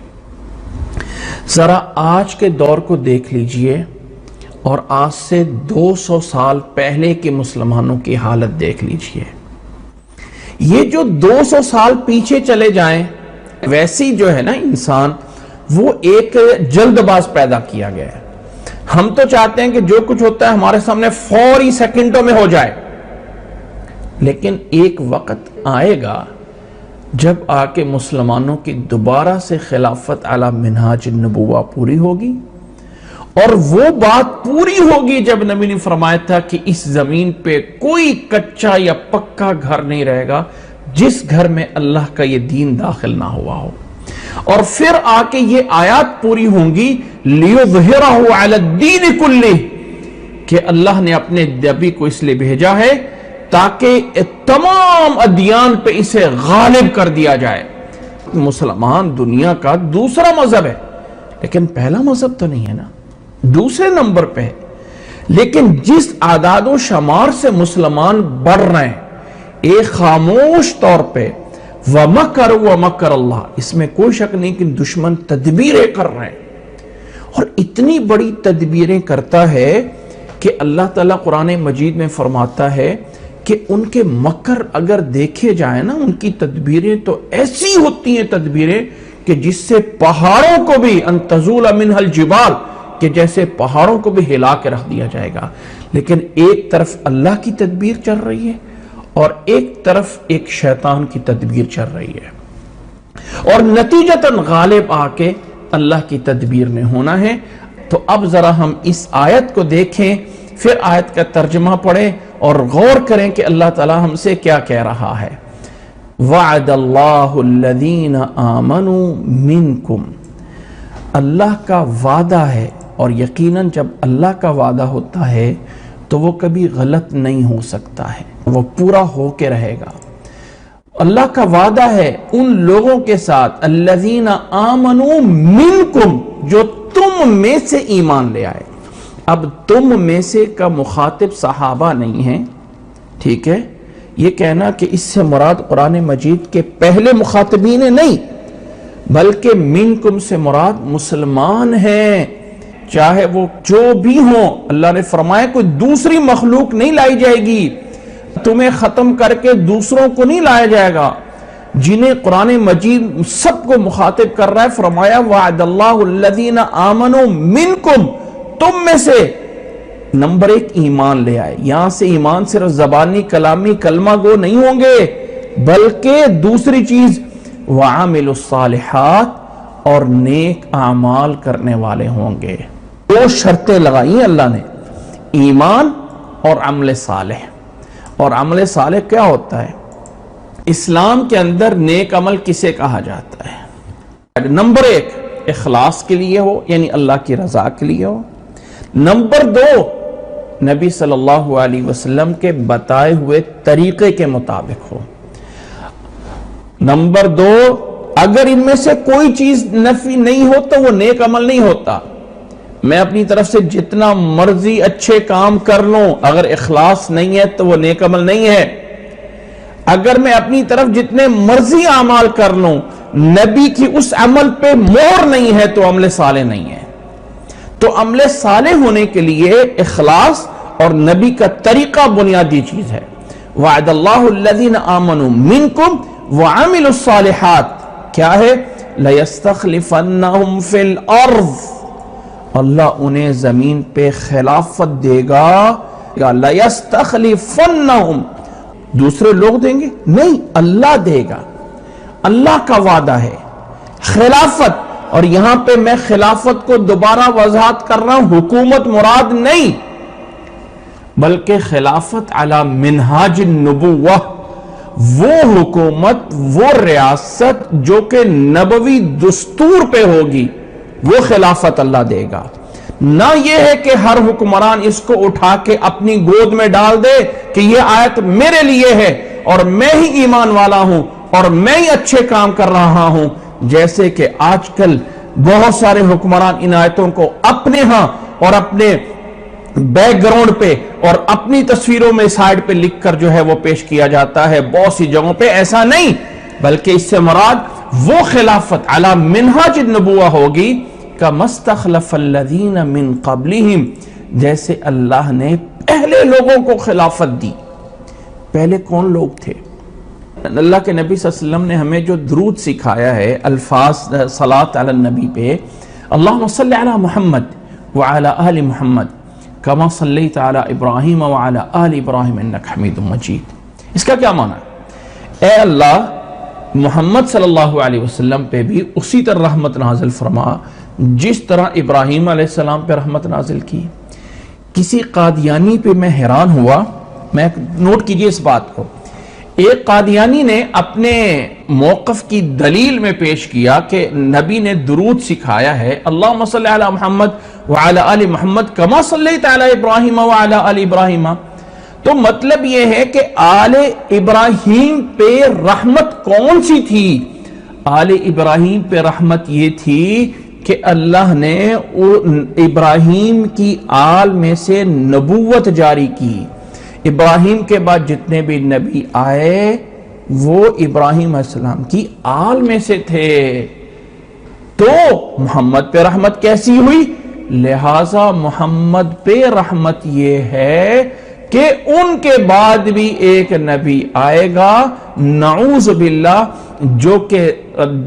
S2: ذرا آج کے دور کو دیکھ لیجئے اور آج سے 200 سال پہلے کے مسلمانوں کی حالت دیکھ لیجئے۔ یہ جو 200 سال پیچھے چلے جائیں، ویسی جو ہے نا انسان، وہ ایک جلد باز پیدا کیا گیا ہے۔ ہم تو چاہتے ہیں کہ جو کچھ ہوتا ہے ہمارے سامنے فوری سیکنڈوں میں ہو جائے، لیکن ایک وقت آئے گا جب آ کے مسلمانوں کی دوبارہ سے خلافت علی منہاج النبوہ پوری ہوگی، اور وہ بات پوری ہوگی جب نبی نے فرمایا تھا کہ اس زمین پہ کوئی کچا یا پکا گھر نہیں رہے گا جس گھر میں اللہ کا یہ دین داخل نہ ہوا ہو، اور پھر آ کے یہ آیات پوری ہوں گی لِيُظْهِرَهُ عَلَى الدِّينِ كُلِّهِ، کہ اللہ نے اپنے نبی کو اس لیے بھیجا ہے تاکہ تمام ادیان پہ اسے غالب کر دیا جائے۔ مسلمان دنیا کا دوسرا مذہب ہے، لیکن پہلا مذہب تو نہیں ہے نا، دوسرے نمبر پہ ہے، لیکن جس اعداد و شمار سے مسلمان بڑھ رہے ہیں ایک خاموش طور پہ وَمَكَرُوا وَمَكَرَ اللَّهُ، اس میں کوئی شک نہیں کہ دشمن تدبیریں کر رہے ہیں، اور اتنی بڑی تدبیریں کرتا ہے کہ اللہ تعالیٰ قرآن مجید میں فرماتا ہے کہ ان کے مکر اگر دیکھے جائیں نا، ان کی تدبیریں تو ایسی ہوتی ہیں تدبیریں کہ جس سے پہاڑوں کو بھی ان تزول منها الجبال، کہ جیسے پہاڑوں کو بھی ہلا کے رکھ دیا جائے گا، لیکن ایک طرف اللہ کی تدبیر چل رہی ہے اور ایک طرف ایک شیطان کی تدبیر چل رہی ہے، اور نتیجتاً غالب آ کے اللہ کی تدبیر نے ہونا ہے۔ تو اب ذرا ہم اس آیت کو دیکھیں، پھر آیت کا ترجمہ پڑھیں اور غور کریں کہ اللہ تعالیٰ ہم سے کیا کہہ رہا ہے۔ وعد اللہ الذین آمنوا منکم، اللہ کا وعدہ ہے، اور یقیناً جب اللہ کا وعدہ ہوتا ہے تو وہ کبھی غلط نہیں ہو سکتا ہے، وہ پورا ہو کے رہے گا۔ اللہ کا وعدہ ہے ان لوگوں کے ساتھ الذین آمنوا منکم، جو تم میں سے ایمان لے آئے۔ اب تم میں سے کا مخاطب صحابہ نہیں ہے، ٹھیک ہے، یہ کہنا کہ اس سے مراد قرآن مجید کے پہلے مخاطبین نہیں، بلکہ منکم سے مراد مسلمان ہیں، چاہے وہ جو بھی ہوں۔ اللہ نے فرمایا کوئی دوسری مخلوق نہیں لائی جائے گی، تمہیں ختم کر کے دوسروں کو نہیں لایا جائے گا، جنہیں قرآن مجید سب کو مخاطب کر رہا ہے۔ فرمایا وعد اللہ الذین آمنوا منکم، تم میں سے نمبر ایک ایمان لے آئے۔ یہاں سے ایمان صرف زبانی کلامی کلمہ گو نہیں ہوں گے، بلکہ دوسری چیز وعاملوا الصالحات، اور نیک اعمال کرنے والے ہوں گے۔ دو شرطیں لگائی ہیں اللہ نے، ایمان اور عمل صالح۔ اور عمل صالح کیا ہوتا ہے؟ اسلام کے اندر نیک عمل کسے کہا جاتا ہے؟ نمبر ایک اخلاص کے لیے ہو، یعنی اللہ کی رضا کے لیے ہو۔ نمبر دو نبی صلی اللہ علیہ وسلم کے بتائے ہوئے طریقے کے مطابق ہو۔ نمبر دو، اگر ان میں سے کوئی چیز نفی نہیں ہو تو وہ نیک عمل نہیں ہوتا۔ میں اپنی طرف سے جتنا مرضی اچھے کام کر لوں، اگر اخلاص نہیں ہے تو وہ نیک عمل نہیں ہے۔ اگر میں اپنی طرف جتنے مرضی اعمال کر لوں، نبی کی اس عمل پہ مہر نہیں ہے تو عمل صالح نہیں ہے۔ تو عمل صالح ہونے کے لیے اخلاص اور نبی کا طریقہ بنیادی چیز ہے۔ وعد اللہ الذین آمنوا منکم وعملوا الصالحات، کیا ہے؟ لَيَسْتَخْلِفَنَّهُمْ فِي الْأَرْضِ، اللہ انہیں زمین پہ خلافت دے گا۔ لَيَسْتَخْلِفَنَّهُمْ، دوسرے لوگ دیں گے نہیں، اللہ دے گا۔ اللہ کا وعدہ ہے. خلافت، اور یہاں پہ میں خلافت کو دوبارہ وضاحت کر رہا ہوں، حکومت مراد نہیں بلکہ خلافت علی منہاج النبوہ، وہ حکومت، وہ ریاست جو کہ نبوی دستور پہ ہوگی، وہ خلافت اللہ دے گا. نہ یہ ہے کہ ہر حکمران اس کو اٹھا کے اپنی گود میں ڈال دے کہ یہ آیت میرے لیے ہے اور میں ہی ایمان والا ہوں اور میں ہی اچھے کام کر رہا ہوں، جیسے کہ آج کل بہت سارے حکمران ان آیتوں کو اپنے ہاں اور اپنے بیک گراؤنڈ پہ اور اپنی تصویروں میں سائیڈ پہ لکھ کر جو ہے وہ پیش کیا جاتا ہے. بہت سی جگہوں پہ ایسا نہیں، بلکہ اس سے مراد وہ خلافت علی منہاج النبوہ ہوگی کما استخلف الذین من قبلہم، جیسے اللہ نے پہلے لوگوں کو خلافت دی. پہلے کون لوگ تھے؟ اللہ کے نبی صلی اللہ علیہ وسلم نے ہمیں جو درود سکھایا ہے، الفاظ صلاۃ علی النبی پہ، اللہم صلی علی محمد وعلی آل محمد کما صلیت علی ابراہیم وعلی آل ابراہیم انک حمید مجید. اس کا کیا معنی ہے؟ اے اللہ، محمد صلی اللہ علیہ وسلم پہ بھی اسی طرح رحمت نازل فرما جس طرح ابراہیم علیہ السلام پہ رحمت نازل کی. کسی قادیانی پہ میں حیران ہوا، میں نوٹ کیجئے اس بات کو، ایک قادیانی نے اپنے موقف کی دلیل میں پیش کیا کہ نبی نے درود سکھایا ہے، اللہم صلی علی محمد وعلی آل محمد کما صلیت علی ابراہیم وعلی آل ابراہیم. تو مطلب یہ ہے کہ آل ابراہیم پہ رحمت کون سی تھی؟ آل ابراہیم پہ رحمت یہ تھی کہ اللہ نے ابراہیم کی آل میں سے نبوت جاری کی. ابراہیم کے بعد جتنے بھی نبی آئے وہ ابراہیم علیہ السلام کی آل میں سے تھے. تو محمد پہ رحمت کیسی ہوئی؟ لہٰذا محمد پہ رحمت یہ ہے کہ ان کے بعد بھی ایک نبی آئے گا، نعوذ باللہ، جو کہ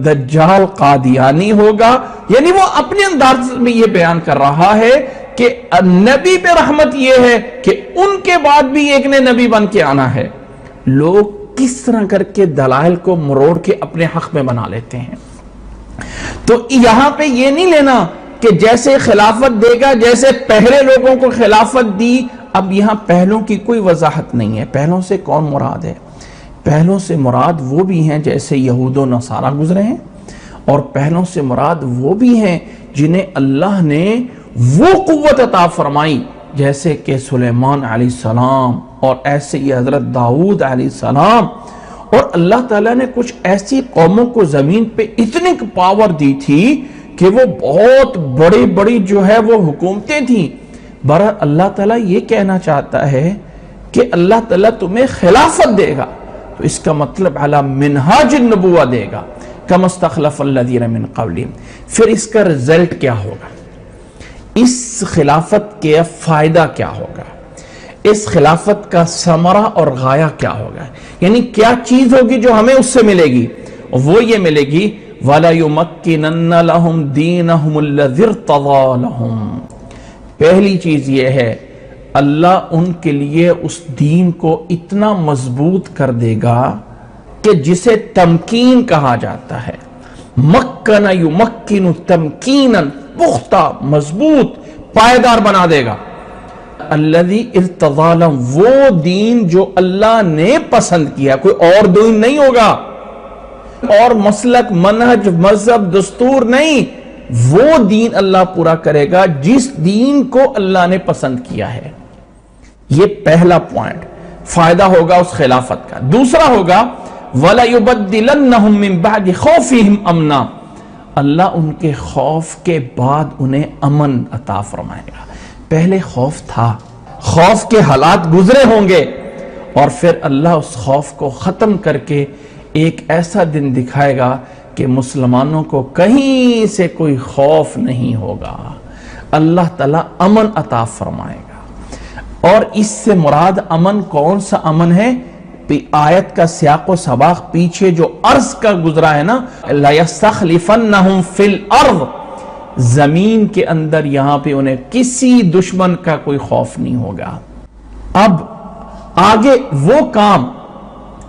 S2: دجال قادیانی ہوگا. یعنی وہ اپنے انداز میں یہ بیان کر رہا ہے کہ نبی پہ رحمت یہ ہے کہ ان کے بعد بھی ایک نے نبی بن کے آنا ہے. لوگ کس طرح کر کے دلائل کو مروڑ کے اپنے حق میں بنا لیتے ہیں. تو یہاں پہ یہ نہیں لینا کہ جیسے خلافت دے گا جیسے پہلے لوگوں کو خلافت دی. اب یہاں پہلوں کی کوئی وضاحت نہیں ہے. پہلوں سے کون مراد ہے؟ پہلوں سے مراد وہ بھی ہیں جیسے یہود و نصارہ گزرے ہیں، اور پہلوں سے مراد وہ بھی ہیں جنہیں اللہ نے وہ قوت عطا فرمائی جیسے کہ سلیمان علیہ السلام، اور ایسے ہی حضرت داؤد علیہ السلام. اور اللہ تعالیٰ نے کچھ ایسی قوموں کو زمین پہ اتنی پاور دی تھی کہ وہ بہت بڑی بڑی جو ہے وہ حکومتیں تھیں. برحال اللہ تعالیٰ یہ کہنا چاہتا ہے کہ اللہ تعالیٰ تمہیں خلافت دے گا، تو اس کا مطلب علی منہاج النبوہ دے گا کما استخلف الذین من قبلہم. پھر اس کا رزلٹ کیا ہوگا؟ اس خلافت کے فائدہ کیا ہوگا؟ اس خلافت کا ثمرہ اور غایہ کیا ہوگا؟ یعنی کیا چیز ہوگی جو ہمیں اس سے ملے گی؟ وہ یہ ملے گی وَلَا يُمَكِّنَنَّ لَهُمْ دِينَهُمُ الَّذِي ارْتَضَىٰ لَهُمْ. پہلی چیز یہ ہے اللہ ان کے لیے اس دین کو اتنا مضبوط کر دے گا کہ جسے تمکین کہا جاتا ہے. مکن یمکن تمکینا، پختہ، مضبوط، پائیدار بنا دے گا. الذی ارتضیٰ لہم، وہ دین جو اللہ نے پسند کیا، کوئی اور دین نہیں ہوگا، اور مسلک، منہج، مذہب، دستور نہیں. وہ دین اللہ پورا کرے گا جس دین کو اللہ نے پسند کیا ہے. یہ پہلا پوائنٹ، فائدہ ہوگا اس خلافت کا. دوسرا ہوگا وَلَيُبَدِّلَنَّهُم مِّن بَعْدِ خَوْفِهِمْ أَمْنًا، اللہ ان کے خوف کے بعد انہیں امن عطا فرمائے گا. پہلے خوف تھا، خوف کے حالات گزرے ہوں گے، اور پھر اللہ اس خوف کو ختم کر کے ایک ایسا دن دکھائے گا کہ مسلمانوں کو کہیں سے کوئی خوف نہیں ہوگا. اللہ تعالیٰ امن عطا فرمائے گا. اور اس سے مراد امن کون سا امن ہے؟ آیت کا سیاق و سباق پیچھے جو عرض کا گزرا ہے نا، لَيَسْتَخْلِفَنَّهُمْ فِي الْأَرْضِ، زمین کے اندر یہاں پہ انہیں کسی دشمن کا کوئی خوف نہیں ہوگا. اب آگے وہ کام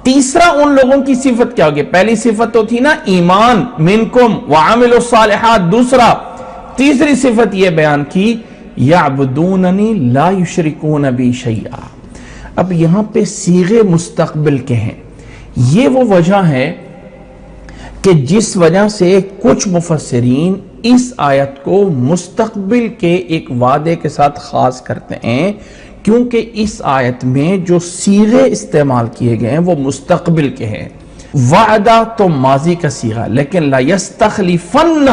S2: تیسرا ان لوگوں کی صفت کیا ہوگی؟ پہلی صفت تو تھی نا ایمان، منکم وعاملوا الصالحات، دوسرا تیسری صفت یہ بیان کی یعبدوننی لا یشرکون بی شیئا۔ اب یہاں پہ صیغے مستقبل کے ہیں، یہ وہ وجہ ہے کہ جس وجہ سے کچھ مفسرین اس آیت کو مستقبل کے ایک وعدے کے ساتھ خاص کرتے ہیں، کیونکہ اس آیت میں جو صیغے استعمال کیے گئے ہیں وہ مستقبل کے ہیں۔ وعدہ تو ماضی کا صیغہ، لیکن لا یستخلفن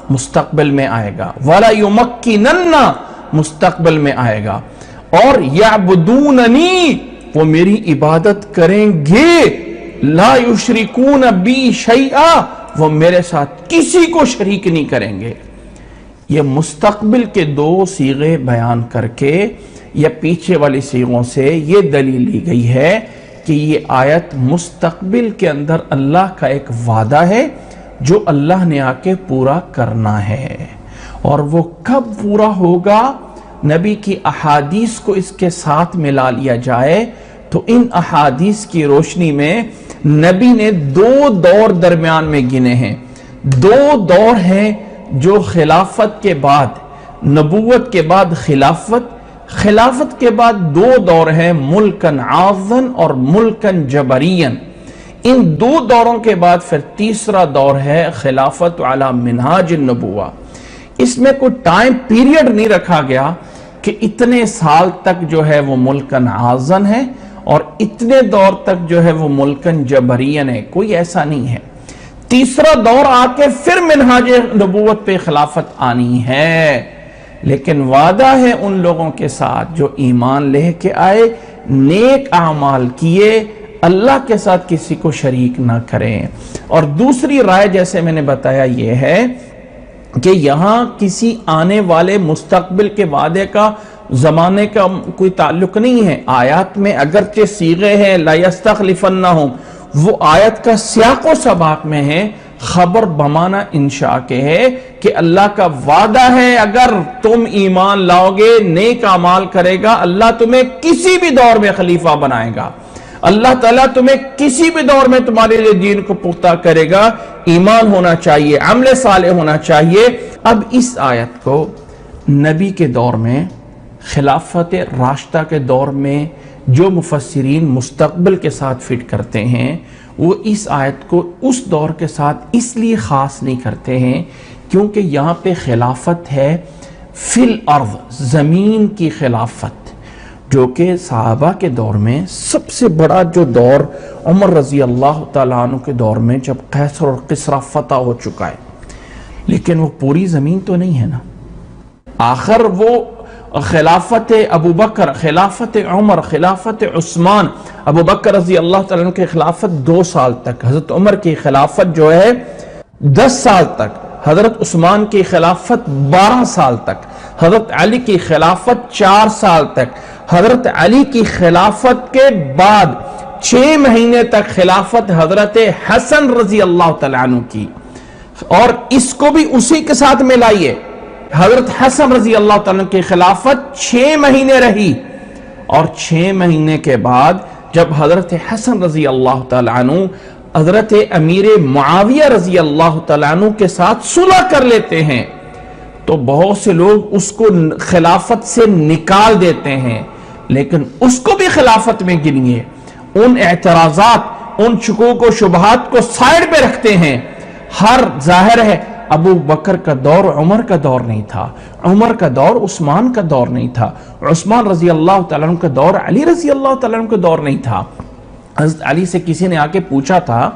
S2: مستقبل میں آئے گا، ولا یمکنن مستقبل میں آئے گا، اور یعبدوننی وہ میری عبادت کریں گے، لا یشرکون بی شیئا وہ میرے ساتھ کسی کو شریک نہیں کریں گے۔ یہ مستقبل کے دو صیغے بیان کر کے یا پیچھے والی صیغوں سے یہ دلیل لی گئی ہے کہ یہ آیت مستقبل کے اندر اللہ کا ایک وعدہ ہے جو اللہ نے آ کے پورا کرنا ہے، اور وہ کب پورا ہوگا؟ نبی کی احادیث کو اس کے ساتھ ملا لیا جائے تو ان احادیث کی روشنی میں نبی نے دو دور درمیان میں گنے ہیں۔ دو دور ہیں جو خلافت کے بعد، نبوت کے بعد خلافت کے بعد دو دور ہیں، ملکن عاضن اور ملکن جبرین۔ ان دو دوروں کے بعد پھر تیسرا دور ہے خلافت علی منہاج النبوہ۔ اس میں کوئی ٹائم پیریڈ نہیں رکھا گیا کہ اتنے سال تک جو ہے وہ ملکن عاضن ہے اور اتنے دور تک جو ہے وہ ملکن جبرین ہے، کوئی ایسا نہیں ہے۔ تیسرا دور آ کے پھر منہاج نبوت پہ خلافت آنی ہے، لیکن وعدہ ہے ان لوگوں کے ساتھ جو ایمان لے کے آئے، نیک اعمال کیے، اللہ کے ساتھ کسی کو شریک نہ کریں۔ اور دوسری رائے جیسے میں نے بتایا یہ ہے کہ یہاں کسی آنے والے مستقبل کے وعدے کا زمانے کا کوئی تعلق نہیں ہے۔ آیات میں اگرچہ صیغے ہیں لا یستخلفنہم، وہ آیت کا سیاق و سباق میں ہے، خبر بمانہ انشاء کے ہے کہ اللہ کا وعدہ ہے اگر تم ایمان لاؤ گے، نیک اعمال کرے گا، اللہ تمہیں کسی بھی دور میں خلیفہ بنائے گا، اللہ تعالیٰ تمہیں کسی بھی دور میں تمہارے لیے دین کو پختہ کرے گا۔ ایمان ہونا چاہیے، عمل صالح ہونا چاہیے۔ اب اس آیت کو نبی کے دور میں، خلافت راشدہ کے دور میں جو مفسرین مستقبل کے ساتھ فٹ کرتے ہیں وہ اس آیت کو اس دور کے ساتھ اس لیے خاص نہیں کرتے ہیں کیونکہ یہاں پہ خلافت ہے فی الارض، زمین کی خلافت، جو کہ صحابہ کے دور میں سب سے بڑا جو دور عمر رضی اللہ تعالیٰ عنہ کے دور میں جب قیصر اور کسریٰ فتح ہو چکا ہے، لیکن وہ پوری زمین تو نہیں ہے نا۔ آخر وہ خلافت ابو بکر، خلافت عمر، خلافت عثمان، ابو بکر رضی اللہ تعالیٰ عنہ کی خلافت 2 سال تک، حضرت عمر کی خلافت جو ہے 10 سال تک، حضرت عثمان کی خلافت 12 سال تک، حضرت علی کی خلافت 4 سال تک، حضرت علی کی خلافت کے بعد 6 مہینے تک خلافت حضرت حسن رضی اللہ تعالیٰ عنہ کی، اور اس کو بھی اسی کے ساتھ ملائیے، حضرت حسن رضی اللہ تعالیٰ عنہ کی خلافت 6 مہینے رہی، اور 6 مہینے کے بعد جب حضرت حسن رضی اللہ تعالیٰ عنہ حضرت امیر معاویہ رضی اللہ تعالیٰ عنہ کے ساتھ صلح کر لیتے ہیں تو بہت سے لوگ اس کو خلافت سے نکال دیتے ہیں، لیکن اس کو بھی خلافت میں گنیے، ان اعتراضات، ان شکوک و شبہات کو سائیڈ پہ رکھتے ہیں۔ ہر ظاہر ہے ابو بکر کا دور عمر کا دور نہیں تھا، عمر کا دور عثمان کا دور نہیں تھا، عثمان رضی اللہ تعالیٰ عنہ کا دور علی رضی اللہ تعالیٰ عنہ کا دور نہیں تھا۔ حضرت علی سے کسی نے آ کے پوچھا تھا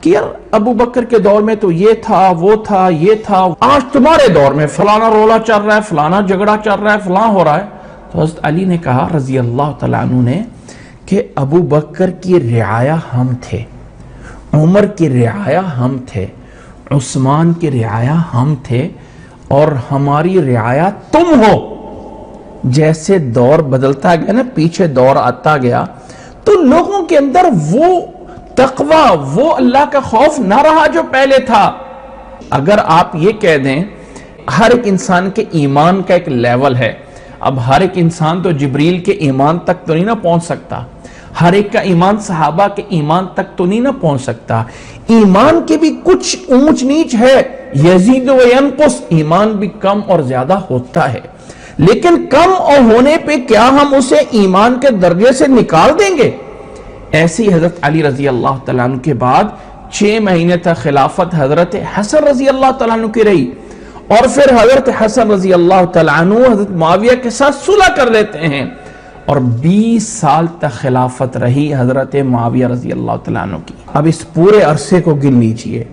S2: کہ یار ابو بکر کے دور میں تو یہ تھا، وہ تھا، یہ تھا، آج تمہارے دور میں فلانا رولا چل رہا ہے، فلانا جھگڑا چل رہا ہے، فلاں ہو رہا ہے۔ تو حضرت علی نے کہا رضی اللہ تعالیٰ عنہ نے کہ ابو بکر کی رعایا ہم تھے، عمر کی رعایا ہم تھے، عثمان کی رعایا ہم تھے، اور ہماری رعایا تم ہو۔ جیسے دور بدلتا گیا نا، پیچھے دور آتا گیا، تو لوگوں کے اندر وہ تقوی، وہ اللہ کا خوف نہ رہا جو پہلے تھا۔ اگر آپ یہ کہہ دیں ہر ایک انسان کے ایمان کا ایک لیول ہے، اب ہر ایک انسان تو جبریل کے ایمان تک تو نہیں نہ پہنچ سکتا، ہر ایک کا ایمان صحابہ کے ایمان تک تو نہیں نہ پہنچ سکتا. ایمان کے بھی کچھ اونچ نیچ ہے، یزید و ینقص، ایمان بھی کم اور زیادہ ہوتا ہے. لیکن کم اور ہونے پہ کیا ہم اسے ایمان کے درجے سے نکال دیں گے؟ ایسی حضرت علی رضی اللہ تعالیٰ عنہ کے بعد 6 مہینے تک خلافت حضرت حسن رضی اللہ تعالیٰ عنہ کی رہی، اور پھر حضرت حسن رضی اللہ تعالیٰ عنہ حضرت معاویہ کے ساتھ صلح کر لیتے ہیں، اور 20 سال تک خلافت رہی حضرت معاویہ رضی اللہ تعالیٰ عنہ کی. اب اس پورے عرصے کو گن لیجئے.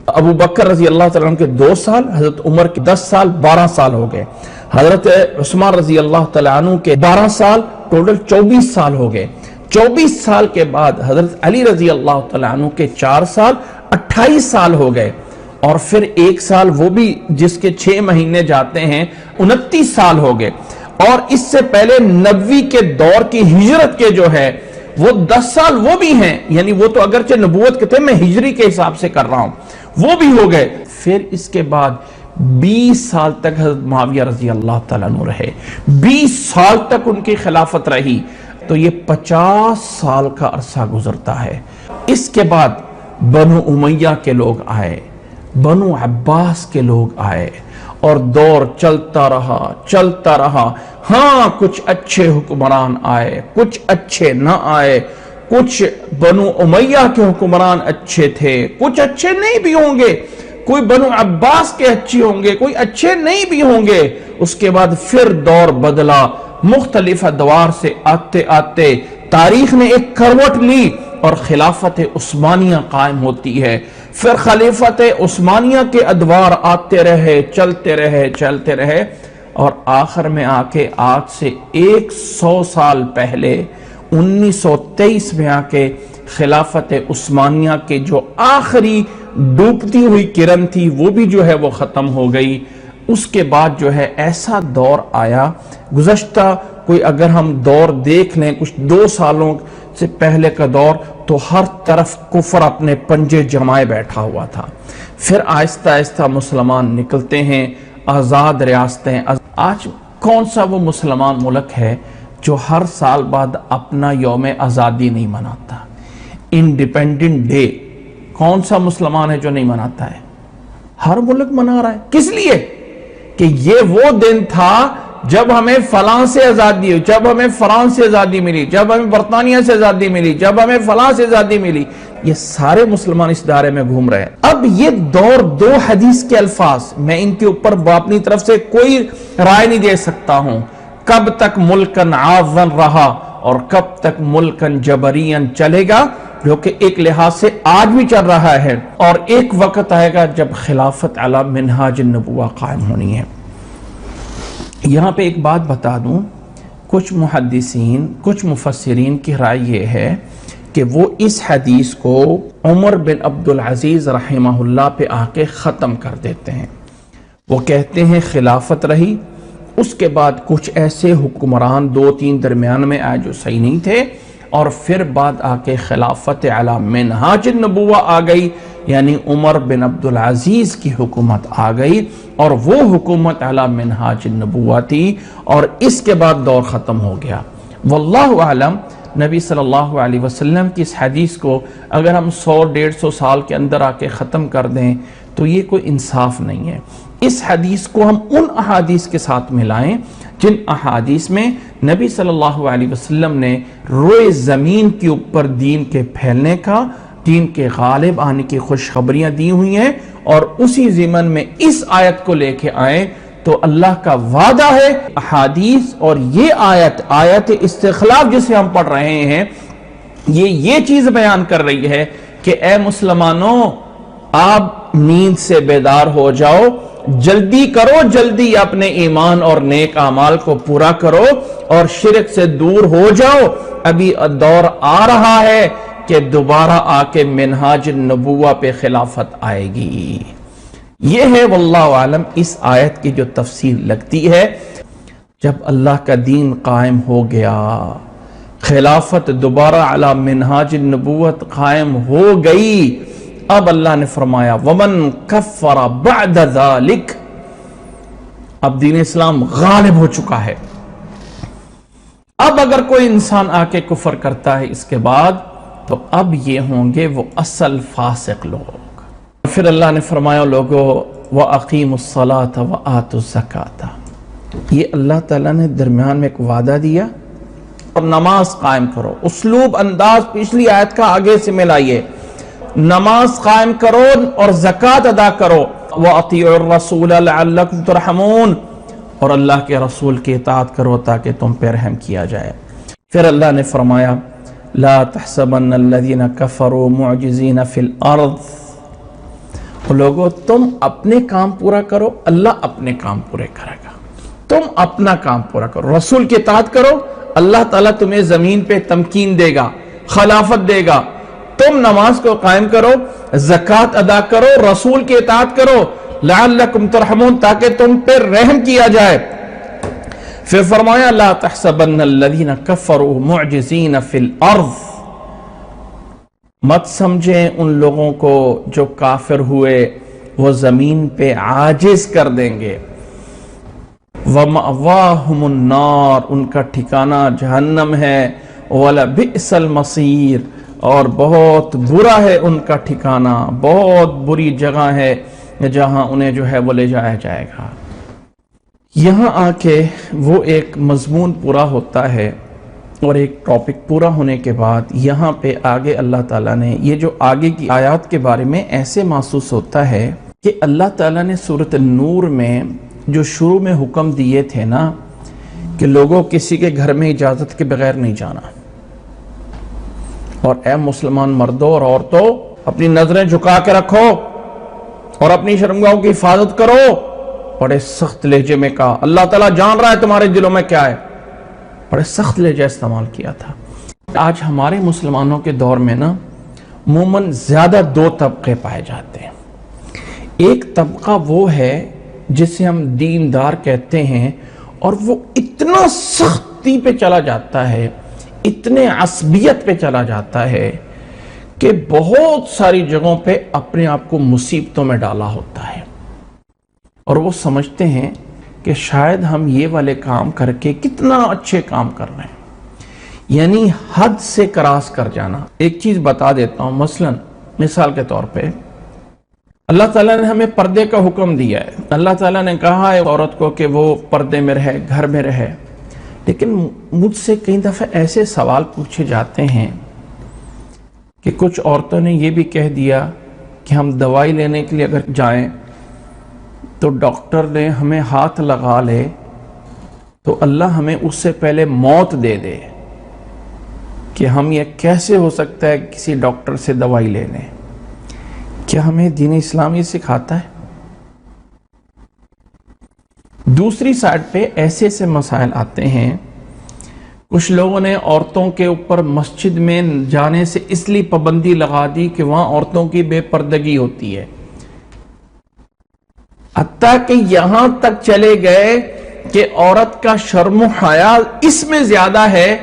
S2: ابو بکر رضی اللہ تعالیٰ عنہ کے 2 سال، حضرت عمر کے 10 سال، 12 سال ہو گئے. حضرت عثمان رضی اللہ تعالیٰ عنہ کے 12 سال، ٹوٹل 24 سال ہو گئے. 24 سال کے بعد حضرت علی رضی اللہ تعالیٰ عنہ کے 4 سال، 28 سال ہو گئے. اور پھر 1 سال وہ بھی جس کے 6 مہینے جاتے ہیں، 29 سال ہو گئے. اور اس سے پہلے نبوی کے دور کی ہجرت کے جو ہے وہ 10 سال وہ بھی ہیں، یعنی وہ تو اگرچہ نبوت کے تھے، میں ہجری کے حساب سے کر رہا ہوں، وہ بھی ہو گئے. پھر اس کے بعد 20 سال تک حضرت معاویہ رضی اللہ تعالیٰ عنہ رہے، 20 سال تک ان کی خلافت رہی. تو یہ 50 سال کا عرصہ گزرتا ہے. اس کے بعد بنو امیہ کے لوگ آئے، بنو عباس کے لوگ آئے، اور دور چلتا رہا. ہاں کچھ اچھے حکمران آئے، کچھ اچھے نہ آئے. کچھ بنو امیہ کے حکمران اچھے تھے، کچھ اچھے نہیں بھی ہوں گے. کوئی بنو عباس کے اچھے ہوں گے، کوئی اچھے نہیں بھی ہوں گے. اس کے بعد پھر دور بدلا. مختلف ادوار سے آتے آتے تاریخ نے ایک کروٹ لی اور خلافت عثمانیہ قائم ہوتی ہے. پھر خلافت عثمانیہ کے ادوار آتے رہے، چلتے رہے، اور آخر میں آ کے آج سے 100 سال پہلے 1923 میں آ کے خلافت عثمانیہ کے جو آخری ڈوبتی ہوئی کرن تھی وہ بھی جو ہے وہ ختم ہو گئی. اس کے بعد جو ہے ایسا دور آیا، گزشتہ کوئی اگر ہم دور دیکھ لیں کچھ 2 سالوں سے پہلے کا دور، تو ہر طرف کفر اپنے پنجے جمائے بیٹھا ہوا تھا. پھر آہستہ آہستہ مسلمان نکلتے ہیں، آزاد ریاستیں. آج کون سا وہ مسلمان ملک ہے جو ہر سال بعد اپنا یوم آزادی نہیں مناتا؟ انڈیپینڈنٹ ڈے کون سا مسلمان ہے جو نہیں مناتا ہے؟ ہر ملک منا رہا ہے. کس لیے؟ کہ یہ وہ دن تھا جب ہمیں فلاں سے آزادی ہوئی، جب ہمیں فرانس سے آزادی ملی، جب ہمیں برطانیہ سے آزادی ملی، جب ہمیں فلاں سے آزادی ملی. یہ سارے مسلمان اس دائرے میں گھوم رہے ہیں. اب یہ دور 2 حدیث کے الفاظ، میں ان کے اوپر اپنی طرف سے کوئی رائے نہیں دے سکتا ہوں. کب تک ملکن عاون رہا اور کب تک ملکن جبرین چلے گا، جو کہ ایک لحاظ سے آج بھی چل رہا ہے. اور ایک وقت آئے گا جب خلافت علی منہاج النبوہ قائم ہونی ہے. یہاں پہ ایک بات بتا دوں، کچھ محدثین، کچھ مفسرین کی رائے یہ ہے کہ وہ اس حدیث کو عمر بن عبدالعزیز رحمہ اللہ پہ آ کے ختم کر دیتے ہیں. وہ کہتے ہیں خلافت رہی، اس کے بعد کچھ ایسے حکمران 2-3 درمیان میں آئے جو صحیح نہیں تھے، اور پھر بعد آ کے خلافت علی منہاج النبوہ آ گئی، یعنی عمر بن عبدالعزیز کی حکومت آ گئی، اور وہ حکومت علی منہاج النبوہ تھی، اور اس کے بعد دور ختم ہو گیا. واللہ اعلم. نبی صلی اللہ علیہ وسلم کی اس حدیث کو اگر ہم 100-150 سال کے اندر آ کے ختم کر دیں تو یہ کوئی انصاف نہیں ہے. اس حدیث کو ہم ان احادیث کے ساتھ ملائیں جن احادیث میں نبی صلی اللہ علیہ وسلم نے روئے زمین کے اوپر دین کے پھیلنے کا، دین کے غالب آنے کی خوشخبریاں دی ہوئی ہیں، اور اسی ضمن میں اس آیت کو لے کے آئیں تو اللہ کا وعدہ ہے. احادیث اور یہ آیت استخلاف جسے ہم پڑھ رہے ہیں، یہ چیز بیان کر رہی ہے کہ اے مسلمانوں، آپ نیند سے بیدار ہو جاؤ، جلدی کرو، جلدی اپنے ایمان اور نیک اعمال کو پورا کرو اور شرک سے دور ہو جاؤ. ابھی دور آ رہا ہے کہ دوبارہ آ کے منہاج النبوہ پہ خلافت آئے گی. یہ ہے واللہ عالم اس آیت کی جو تفسیر لگتی ہے. جب اللہ کا دین قائم ہو گیا، خلافت دوبارہ علی منہاج النبوت قائم ہو گئی، اب اللہ نے فرمایا ومن کفر بعد ذالک، اب دین اسلام غالب ہو چکا ہے. اب اگر کوئی انسان آ کے کفر کرتا ہے اس کے بعد تو اب یہ ہوں گے وہ اصل فاسق لوگ۔ پھر اللہ نے فرمایا لوگو وَأَقِيمُوا الصَّلَاةَ وَآتُوا الزَّكَاةَ، یہ اللہ تعالیٰ نے درمیان میں ایک وعدہ دیا اور نماز قائم کرو۔ اسلوب انداز پچھلی آیت کا آگے سے ملائیے، نماز قائم کرو اور زکوٰۃ ادا کرو۔ وَأَطِيعُوا الرَّسُولَ لَعَلَّكُمْ تُرْحَمُونَ، اور اللہ کے رسول کی اطاعت کرو تاکہ تم پہ رحم کیا جائے۔ پھر اللہ نے فرمایا لا تحسبن الذین کفروا معجزین فی الارض، لوگو تم اپنے کام پورا کرو، اللہ اپنے کام پورے کرے گا۔ تم اپنا کام پورا کرو، رسول کی اطاعت کرو، اللہ تعالیٰ تمہیں زمین پہ تمکین دے گا، خلافت دے گا۔ تم نماز کو قائم کرو، زکوٰۃ ادا کرو، رسول کی اطاعت کرو، لعلکم ترحمون، تاکہ تم پر رحم کیا جائے۔ پھر فرمایا لا تحسبن الذین کفروا معجزین فی الارض، مت سمجھیں ان لوگوں کو جو کافر ہوئے وہ زمین پہ عاجز کر دیں گے۔ وَمَأْوَاهُمُ النَّارُ، ان کا ٹھکانہ جہنم ہے۔ وَلَبِئْسَ الْمَصِيرُ، اور بہت برا ہے ان کا ٹھکانہ، بہت بری جگہ ہے جہاں انہیں جو ہے وہ لے جایا جائے گا۔ یہاں آ کے وہ ایک مضمون پورا ہوتا ہے، اور ایک ٹاپک پورا ہونے کے بعد یہاں پہ آگے اللہ تعالیٰ نے یہ جو آگے کی آیات کے بارے میں ایسے محسوس ہوتا ہے کہ اللہ تعالیٰ نے سورۃ النور میں جو شروع میں حکم دیے تھے نا کہ لوگوں کسی کے گھر میں اجازت کے بغیر نہیں جانا، اور اے مسلمان مردوں اور عورتوں اپنی نظریں جھکا کے رکھو اور اپنی شرمگاہوں کی حفاظت کرو، بڑے سخت لہجے میں کہا۔ اللہ تعالیٰ جان رہا ہے تمہارے دلوں میں کیا ہے، بڑے سخت لہجہ استعمال کیا تھا۔ آج ہمارے مسلمانوں کے دور میں نا عموماً زیادہ دو طبقے پائے جاتے ہیں۔ ایک طبقہ وہ ہے جسے ہم دیندار کہتے ہیں، اور وہ اتنا سختی پہ چلا جاتا ہے، اتنے عصبیت پہ چلا جاتا ہے کہ بہت ساری جگہوں پہ اپنے آپ کو مصیبتوں میں ڈالا ہوتا ہے، اور وہ سمجھتے ہیں کہ شاید ہم یہ والے کام کر کے کتنا اچھے کام کر رہے ہیں، یعنی حد سے کراس کر جانا۔ ایک چیز بتا دیتا ہوں، مثال کے طور پہ اللہ تعالیٰ نے ہمیں پردے کا حکم دیا ہے۔ اللہ تعالیٰ نے کہا ہے عورت کو کہ وہ پردے میں رہے، گھر میں رہے، لیکن مجھ سے کئی دفعہ ایسے سوال پوچھے جاتے ہیں کہ کچھ عورتوں نے یہ بھی کہہ دیا کہ ہم دوائی لینے کے لیے اگر جائیں تو ڈاکٹر نے ہمیں ہاتھ لگا لے تو اللہ ہمیں اس سے پہلے موت دے دے، کہ ہم یہ کیسے ہو سکتا ہے کسی ڈاکٹر سے دوائی لے لیں؟ کیا ہمیں دین اسلام یہ سکھاتا ہے؟ دوسری سائڈ پہ ایسے ایسے مسائل آتے ہیں، کچھ لوگوں نے عورتوں کے اوپر مسجد میں جانے سے اس لیے پابندی لگا دی کہ وہاں عورتوں کی بے پردگی ہوتی ہے، حتیٰ کہ یہاں تک چلے گئے کہ عورت کا شرم و حیا اس میں زیادہ ہے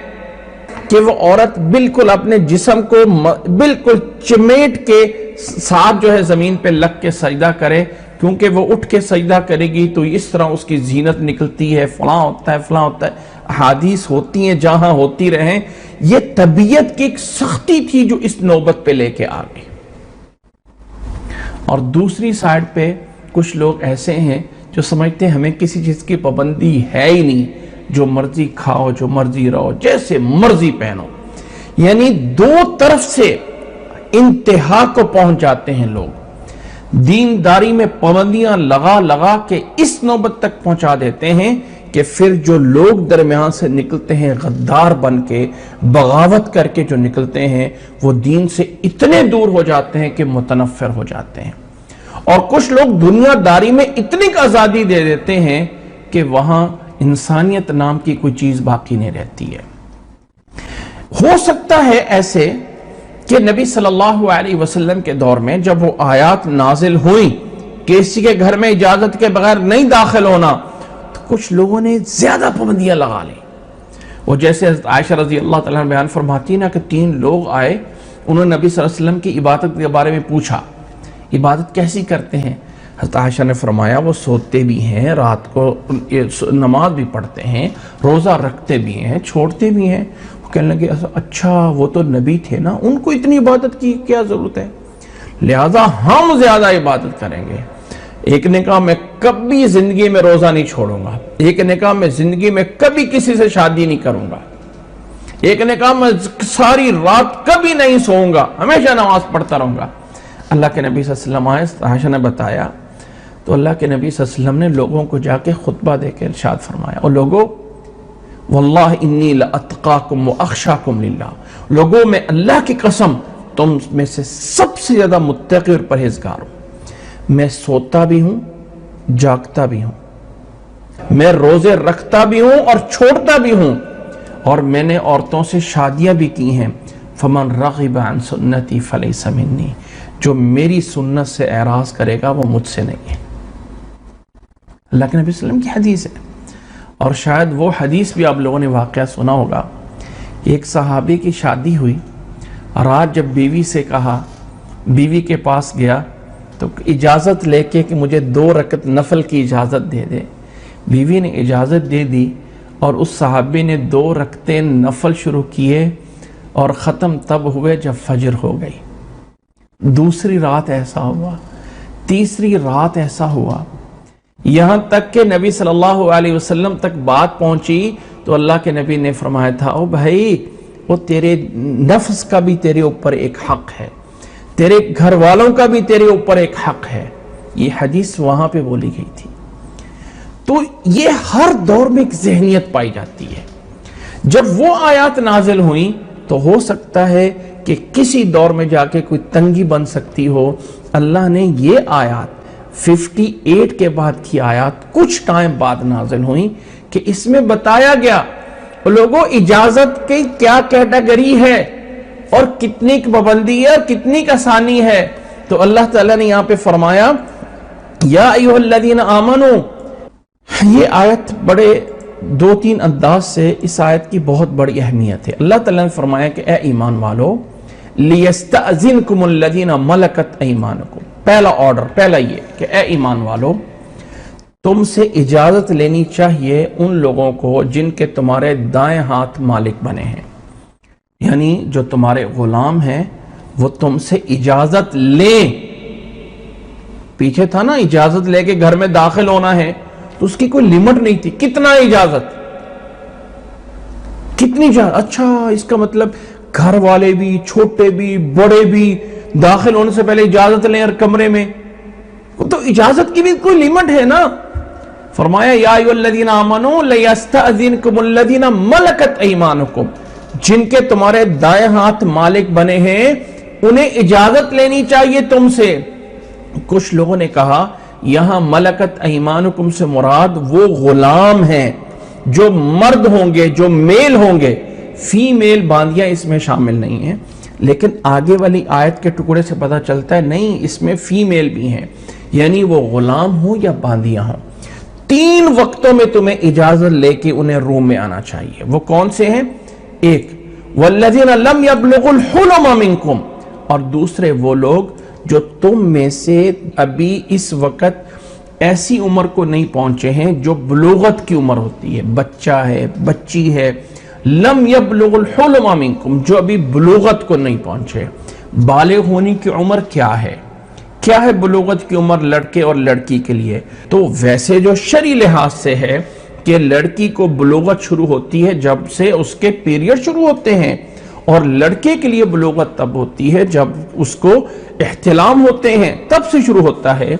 S2: کہ وہ عورت بالکل اپنے جسم کو بالکل چمیٹ کے ساتھ جو ہے زمین پہ لگ کے سجدہ کرے، کیونکہ وہ اٹھ کے سجدہ کرے گی تو اس طرح اس کی زینت نکلتی ہے، فلاں ہوتا ہے فلاں ہوتا ہے۔ احادیث ہوتی ہیں جہاں ہوتی رہیں، یہ طبیعت کی ایک سختی تھی جو اس نوبت پہ لے کے آ گئی۔ اور دوسری سائڈ پہ کچھ لوگ ایسے ہیں جو سمجھتے ہیں ہمیں کسی چیز کی پابندی ہے ہی نہیں، جو مرضی کھاؤ، جو مرضی رہو، جیسے مرضی پہنو۔ یعنی دو طرف سے انتہا کو پہنچ جاتے ہیں لوگ، دینداری میں پابندیاں لگا لگا کے اس نوبت تک پہنچا دیتے ہیں کہ پھر جو لوگ درمیان سے نکلتے ہیں غدار بن کے، بغاوت کر کے جو نکلتے ہیں، وہ دین سے اتنے دور ہو جاتے ہیں کہ متنفر ہو جاتے ہیں۔ اور کچھ لوگ دنیا داری میں اتنی آزادی دے دیتے ہیں کہ وہاں انسانیت نام کی کوئی چیز باقی نہیں رہتی ہے۔ ہو سکتا ہے ایسے کہ نبی صلی اللہ علیہ وسلم کے دور میں جب وہ آیات نازل ہوئیں کہ کسی کے گھر میں اجازت کے بغیر نہیں داخل ہونا، تو کچھ لوگوں نے زیادہ پابندیاں لگا لی۔ وہ جیسے حضرت عائشہ رضی اللہ تعالیٰ عنہ بیان فرماتی نا کہ 3 لوگ آئے، انہوں نے نبی صلی اللہ علیہ وسلم کی عبادت کے بارے میں پوچھا، عبادت کیسی کرتے ہیں؟ حضرت عائشہ نے فرمایا وہ سوتے بھی ہیں، رات کو نماز بھی پڑھتے ہیں، روزہ رکھتے بھی ہیں، چھوڑتے بھی ہیں۔ وہ کہنے لگے اچھا وہ تو نبی تھے نا، ان کو اتنی عبادت کی کیا ضرورت ہے، لہذا ہم زیادہ عبادت کریں گے۔ ایک نے کہا میں کبھی زندگی میں روزہ نہیں چھوڑوں گا، ایک نے کہا میں زندگی میں کبھی کسی سے شادی نہیں کروں گا، ایک نے کہا میں ساری رات کبھی نہیں سوؤں گا، ہمیشہ نماز پڑھتا رہوں گا۔ اللہ کے نبی صلی اللہ علیہ وسلم آئے، عائشہ نے بتایا تو اللہ کے نبی صلی اللہ علیہ وسلم نے لوگوں کو جا کے خطبہ دے کے ارشاد فرمایا، اور لوگوں واللہ انی لاتقاکم واخشاکم للہ، لوگوں میں اللہ کی قسم تم میں سے سب سے زیادہ متقی اور پرہیزگار ہوں۔ میں سوتا بھی ہوں، جاگتا بھی ہوں، میں روزے رکھتا بھی ہوں اور چھوڑتا بھی ہوں، اور میں نے عورتوں سے شادیاں بھی کی ہیں۔ فمن رغب عن سنتی فلیس منی، جو میری سنت سے اعراض کرے گا وہ مجھ سے نہیں ہے۔ اللہ کے نبی صلی اللہ علیہ وسلم کی حدیث ہے، اور شاید وہ حدیث بھی آپ لوگوں نے واقعہ سنا ہوگا۔ ایک صحابی کی شادی ہوئی، رات جب بیوی سے کہا، بیوی کے پاس گیا تو اجازت لے کے کہ مجھے 2 رکعت نفل کی اجازت دے دے، بیوی نے اجازت دے دی، اور اس صحابی نے 2 رکعتیں نفل شروع کیے اور ختم تب ہوئے جب فجر ہو گئی۔ دوسری رات ایسا ہوا، تیسری رات ایسا ہوا، یہاں تک کہ نبی صلی اللہ علیہ وسلم تک بات پہنچی تو اللہ کے نبی نے فرمایا تھا او بھائی وہ تیرے نفس کا بھی تیرے اوپر ایک حق ہے، تیرے گھر والوں کا بھی تیرے اوپر ایک حق ہے۔ یہ حدیث وہاں پہ بولی گئی تھی۔ تو یہ ہر دور میں ایک ذہنیت پائی جاتی ہے۔ جب وہ آیات نازل ہوئیں تو ہو سکتا ہے کہ کسی دور میں جا کے کوئی تنگی بن سکتی ہو، اللہ نے یہ آیات 58 کے بعد کی آیات کچھ ٹائم بعد نازل ہوئیں کہ اس میں بتایا گیا لوگوں اجازت کی کیا کیٹیگری ہے اور کتنی پابندی ہے اور کتنی آسانی ہے۔ تو اللہ تعالیٰ نے یہاں پہ فرمایا یا ایھا الذین آمنو، یہ آیت بڑے 2-3 انداز سے اس آیت کی بہت بڑی اہمیت ہے۔ اللہ تعالیٰ نے فرمایا کہ اے ایمان والو لیستأذنکم الذین ملکت ایمانکم، پہلا آرڈر، پہلا یہ کہ اے ایمان والو تم سے اجازت لینی چاہیے ان لوگوں کو جن کے تمہارے دائیں ہاتھ مالک بنے ہیں، یعنی جو تمہارے غلام ہیں وہ تم سے اجازت لیں۔ پیچھے تھا نا اجازت لے کے گھر میں داخل ہونا ہے تو اس کی کوئی لمٹ نہیں تھی، کتنا اجازت، کتنی اجازت، اچھا اس کا مطلب گھر والے بھی، چھوٹے بھی، بڑے بھی داخل ہونے سے پہلے اجازت لیں اور کمرے میں، تو اجازت کی بھی کوئی لمٹ ہے نا۔ فرمایا یا ایھا الذین آمنوا لیستأذنکم الذین ملکت ایمانکم، جن کے تمہارے دائیں ہاتھ مالک بنے ہیں انہیں اجازت لینی چاہیے تم سے۔ کچھ لوگوں نے کہا یہاں ملکت ایمانکم سے مراد وہ غلام ہیں جو مرد ہوں گے، جو میل ہوں گے، فیمیل باندیاں اس میں شامل نہیں ہیں، لیکن آگے والی آیت کے ٹکڑے سے پتہ چلتا ہے نہیں اس میں فیمیل بھی ہیں، یعنی وہ غلام ہوں یا باندیاں ہوں۔ 3 وقتوں میں تمہیں اجازت لے کے انہیں روم میں آنا چاہیے۔ وہ کون سے ہیں؟ ایک والذین لم یبلغوا الحلم منکم، اور دوسرے وہ لوگ جو تم میں سے ابھی اس وقت ایسی عمر کو نہیں پہنچے ہیں جو بلوغت کی عمر ہوتی ہے، بچہ ہے، بچی ہے، لم یبلغ الحلم منکم، جو ابھی بلوغت کو نہیں پہنچے۔ بالغ ہونے کی عمر کیا ہے؟ کیا ہے بلوغت کی عمر لڑکے اور لڑکی کے لیے؟ تو ویسے جو شرعی لحاظ سے ہے کہ لڑکی کو بلوغت شروع ہوتی ہے جب سے اس کے پیریڈ شروع ہوتے ہیں، اور لڑکے کے لیے بلوغت تب ہوتی ہے جب اس کو احتلام ہوتے ہیں، تب سے شروع ہوتا ہے۔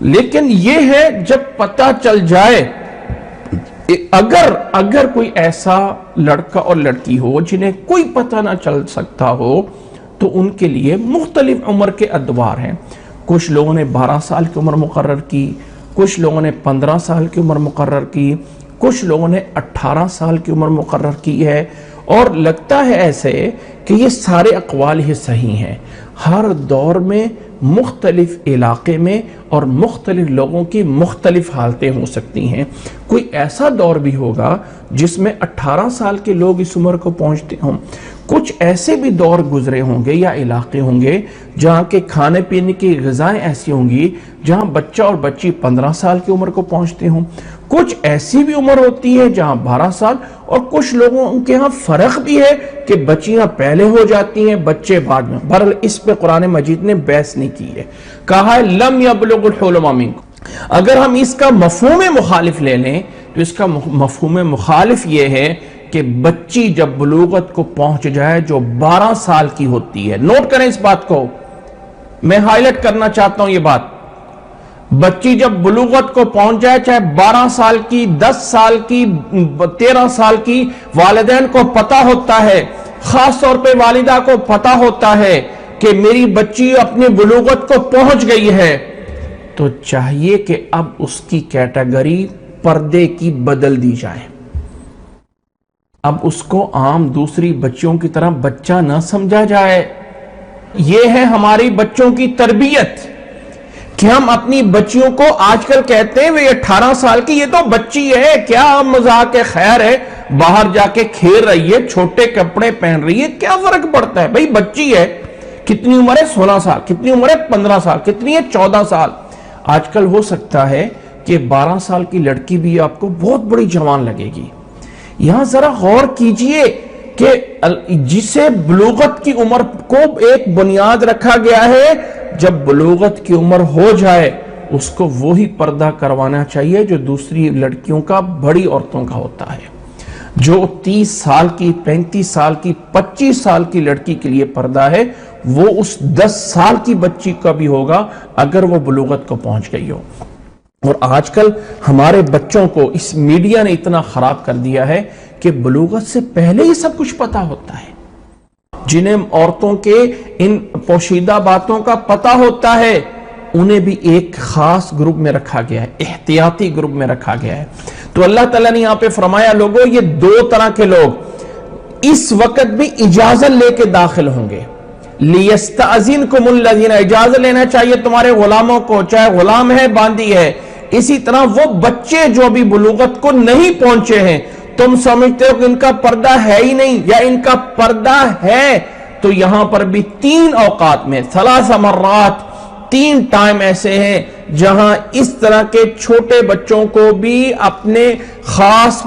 S2: لیکن یہ ہے جب پتہ چل جائے، اگر کوئی ایسا لڑکا اور لڑکی ہو جنہیں کوئی پتہ نہ چل سکتا ہو تو ان کے لیے مختلف عمر کے ادوار ہیں۔ کچھ لوگوں نے 12 سال کی عمر مقرر کی، کچھ لوگوں نے 15 سال کی عمر مقرر کی، کچھ لوگوں نے 18 سال کی عمر مقرر کی ہے، اور لگتا ہے ایسے کہ یہ سارے اقوال ہی صحیح ہیں۔ ہر دور میں مختلف علاقے میں اور مختلف لوگوں کی مختلف حالتیں ہو سکتی ہیں. کوئی ایسا دور بھی ہوگا جس میں 18 سال کے لوگ اس عمر کو پہنچتے ہوں. کچھ ایسے بھی دور گزرے ہوں گے یا علاقے ہوں گے جہاں کے کھانے پینے کی غذائیں ایسی ہوں گی جہاں بچہ اور بچی 15 سال کی عمر کو پہنچتے ہوں. کچھ ایسی بھی عمر ہوتی ہے جہاں 12 سال، اور کچھ لوگوں کے ہاں فرق بھی ہے کہ بچیاں پہلے ہو جاتی ہیں، بچے بعد میں. بہرحال اس پہ قرآن مجید نے بحث نہیں کی ہے، کہا ہے لم یبلغ الحلم منکم. اگر ہم اس کا مفہوم مخالف لے لیں تو اس کا مفہوم مخالف یہ ہے کہ بچی جب بلوغت کو پہنچ جائے جو 12 سال کی ہوتی ہے. نوٹ کریں اس بات کو، میں ہائی لائٹ کرنا چاہتا ہوں یہ بات. بچی جب بلوغت کو پہنچ جائے، چاہے 12 سال کی، 10 سال کی، 13 سال کی، والدین کو پتا ہوتا ہے، خاص طور پہ والدہ کو پتا ہوتا ہے کہ میری بچی اپنی بلوغت کو پہنچ گئی ہے، تو چاہیے کہ اب اس کی کیٹیگری پردے کی بدل دی جائے. اب اس کو عام دوسری بچیوں کی طرح بچہ نہ سمجھا جائے. یہ ہے ہماری بچوں کی تربیت کہ ہم اپنی بچیوں کو آج کل کہتے ہیں وہ 18 سال کی، یہ تو بچی ہے، کیا مذاق خیر ہے، باہر جا کے کھیل رہی ہے، چھوٹے کپڑے پہن رہی ہے، کیا فرق پڑتا ہے بھئی بچی ہے. کتنی عمر ہے؟ 16 سال. کتنی عمر ہے؟ 15 سال. کتنی ہے؟ 14 سال. آج کل ہو سکتا ہے کہ 12 سال کی لڑکی بھی آپ کو بہت بڑی جوان لگے گی. یہاں ذرا غور کیجئے کہ جسے بلوغت کی عمر کو ایک بنیاد رکھا گیا ہے، جب بلوغت کی عمر ہو جائے اس کو وہی پردہ کروانا چاہیے جو دوسری لڑکیوں کا، بڑی عورتوں کا ہوتا ہے. جو 30 سال کی، 35 سال کی، 25 سال کی لڑکی کے لیے پردہ ہے وہ اس 10 سال کی بچی کا بھی ہوگا اگر وہ بلوغت کو پہنچ گئی ہو. اور آج کل ہمارے بچوں کو اس میڈیا نے اتنا خراب کر دیا ہے کہ بلوغت سے پہلے ہی سب کچھ پتا ہوتا ہے. جنہیں عورتوں کے ان پوشیدہ باتوں کا پتا ہوتا ہے انہیں بھی ایک خاص گروپ میں رکھا گیا ہے، احتیاطی گروپ میں رکھا گیا ہے. تو اللہ تعالیٰ نے یہاں پہ فرمایا لوگوں یہ 2 طرح کے لوگ اس وقت بھی اجازت لے کے داخل ہوں گے. لِيَسْتَأْذِنْكُمُ الَّذِينَ، اجازت لینا چاہیے تمہارے غلاموں کو، چاہے غلام ہے باندی ہے. اسی طرح وہ بچے جو ابھی بلوغت کو نہیں پہنچے ہیں، تم سمجھتے ہو کہ ان کا پردہ ہے ہی نہیں یا ان کا پردہ ہے، تو یہاں پر بھی 3 اوقات میں 3 مرات 3 ٹائم ایسے ہیں جہاں اس طرح کے چھوٹے بچوں کو بھی اپنے خاص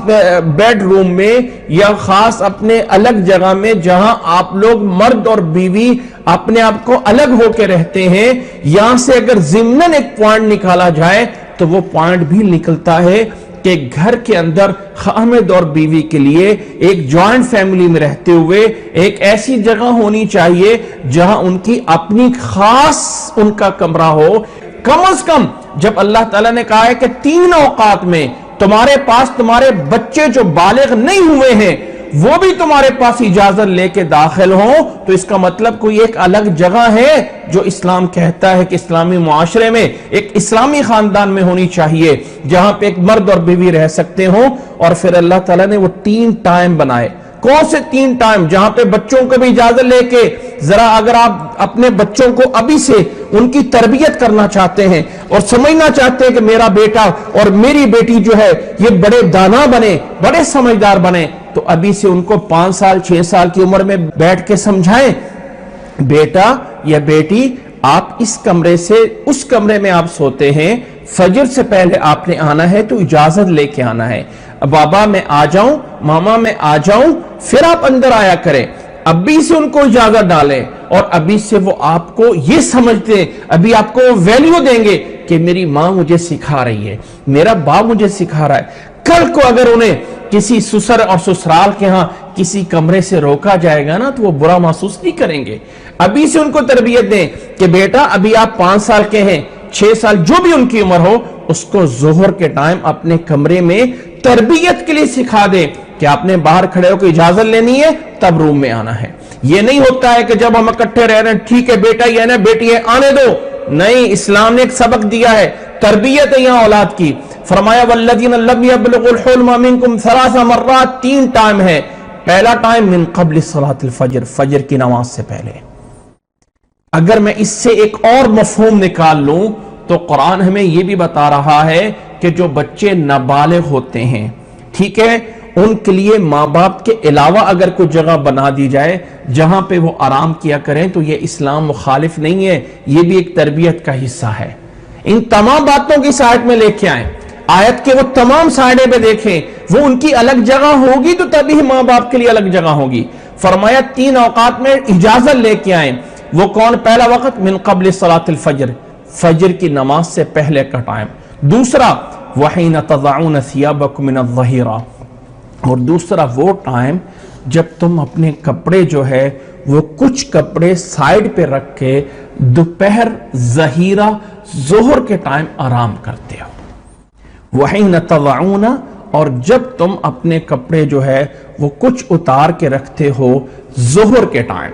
S2: بیڈ روم میں یا خاص اپنے الگ جگہ میں جہاں آپ لوگ مرد اور بیوی اپنے آپ کو الگ ہو کے رہتے ہیں، یہاں سے اگر ضمناً ایک پوائنٹ نکالا جائے تو وہ پوائنٹ بھی نکلتا ہے کہ گھر کے اندر خامد اور بیوی کے لیے ایک جوائنٹ فیملی میں رہتے ہوئے ایک ایسی جگہ ہونی چاہیے جہاں ان کی اپنی خاص ان کا کمرہ ہو. کم از کم جب اللہ تعالیٰ نے کہا ہے کہ 3 اوقات میں تمہارے پاس تمہارے بچے جو بالغ نہیں ہوئے ہیں وہ بھی تمہارے پاس اجازت لے کے داخل ہوں، تو اس کا مطلب کوئی ایک الگ جگہ ہے جو اسلام کہتا ہے کہ اسلامی معاشرے میں ایک اسلامی خاندان میں ہونی چاہیے جہاں پہ ایک مرد اور بیوی رہ سکتے ہوں. اور پھر اللہ تعالیٰ نے وہ 3 ٹائم بنائے. کون سے 3 ٹائم؟ جہاں پہ بچوں کو بھی اجازت لے کے ذرا اگر آپ اپنے بچوں کو ابھی سے ان کی تربیت کرنا چاہتے ہیں اور سمجھنا چاہتے ہیں کہ میرا بیٹا اور میری بیٹی جو ہے یہ بڑے دانا بنے، بڑے سمجھدار بنے، تو ابھی سے ان کو 5 سال 6 سال کی عمر میں بیٹھ کے سمجھائیں بیٹا یا بیٹی آپ اس کمرے سے اس کمرے میں آپ سوتے ہیں، فجر سے پہلے آپ نے آنا ہے تو اجازت لے کے آنا ہے. بابا میں آ جاؤں، ماما میں آ جاؤں، پھر آپ اندر آیا کریں. ابھی سے ان کو اجازت ڈالیں اور ابھی سے وہ آپ کو یہ سمجھتے ہیں، ابھی آپ کو ویلیو دیں گے کہ میری ماں مجھے سکھا رہی ہے، میرا باپ مجھے سکھا رہا ہے. کل کو اگر انہیں کسی سسر اور سسرال کے ہاں کسی کمرے سے روکا جائے گا نا تو وہ برا محسوس نہیں کریں گے. ابھی سے ان کو تربیت دیں کہ بیٹا ابھی آپ 5 سال کے ہیں، 6 سال جو بھی ان کی عمر ہو، اس کو ظہر کے ٹائم اپنے کمرے میں تربیت کے لیے سکھا دیں کہ آپ نے باہر کھڑے ہو کے اجازت لینی ہے تب روم میں آنا ہے. یہ نہیں ہوتا ہے کہ جب ہم اکٹھے رہ رہے ہیں ٹھیک ہے بیٹا یہ ہے نا بیٹی ہے آنے دو. نہیں، اسلام نے ایک سبق دیا ہے، تربیت ہے یہاں اولاد کی. فرمایا والذین لم یبلغوا الحلم منکم 3 مرات، 3 ٹائم ہے. پہلا ٹائم من قبل صلاۃ الفجر، فجر کی نماز سے پہلے. اگر میں اس سے ایک اور مفہوم نکال لوں تو قرآن ہمیں یہ بھی بتا رہا ہے کہ جو بچے نابالغ ہوتے ہیں، ٹھیک ہے، ان کے لیے ماں باپ کے علاوہ اگر کوئی جگہ بنا دی جائے جہاں پہ وہ آرام کیا کریں تو یہ اسلام مخالف نہیں ہے، یہ بھی ایک تربیت کا حصہ ہے۔ ان تمام باتوں کی سائٹ میں لے کے آئیں، آیت کے وہ تمام سائڈیں پہ دیکھیں، وہ ان کی الگ جگہ ہوگی تو تبھی ماں باپ کے لیے الگ جگہ ہوگی۔ فرمایا 3 اوقات میں اجازت لے کے آئیں، وہ کون؟ پہلا وقت من قبل صلاۃ الفجر، فجر کی نماز سے پہلے کا ٹائم۔ دوسرا وحین تضعون ثیابکم من الظہیرہ، اور دوسرا وہ ٹائم جب تم اپنے کپڑے جو ہے وہ کچھ کپڑے سائیڈ پہ رکھ کے دوپہر ظہیرہ ظہر کے ٹائم آرام کرتے ہو۔ وحین تضعون، اور جب تم اپنے کپڑے جو ہے وہ کچھ اتار کے رکھتے ہو ظہر کے ٹائم،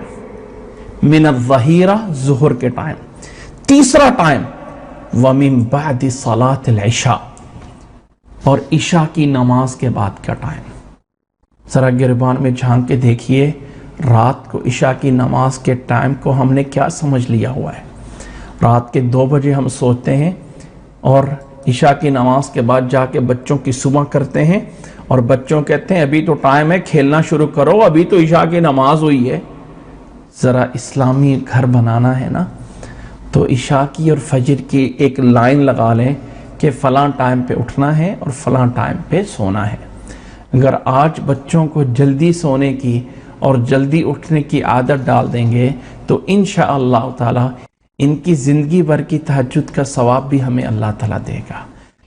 S2: من الظہیرہ ظہر کے ٹائم۔ تیسرا ٹائم ومن بعد صلاۃ العشاء، اور عشاء کی نماز کے بعد کا ٹائم۔ ذرا گربان میں جھانک کے دیکھیے، رات کو عشاء کی نماز کے ٹائم کو ہم نے کیا سمجھ لیا ہوا ہے؟ رات کے 2 بجے ہم سوتے ہیں اور عشاء کی نماز کے بعد جا کے بچوں کی صبح کرتے ہیں، اور بچوں کہتے ہیں ابھی تو ٹائم ہے، کھیلنا شروع کرو، ابھی تو عشاء کی نماز ہوئی ہے۔ ذرا اسلامی گھر بنانا ہے نا، تو عشاء کی اور فجر کی ایک لائن لگا لیں کہ فلاں ٹائم پہ اٹھنا ہے اور فلاں ٹائم پہ سونا ہے۔ اگر آج بچوں کو جلدی سونے کی اور جلدی اٹھنے کی عادت ڈال دیں گے تو انشاءاللہ تعالی ان کی زندگی بھر کی تہجد کا ثواب بھی ہمیں اللہ تعالیٰ دے گا۔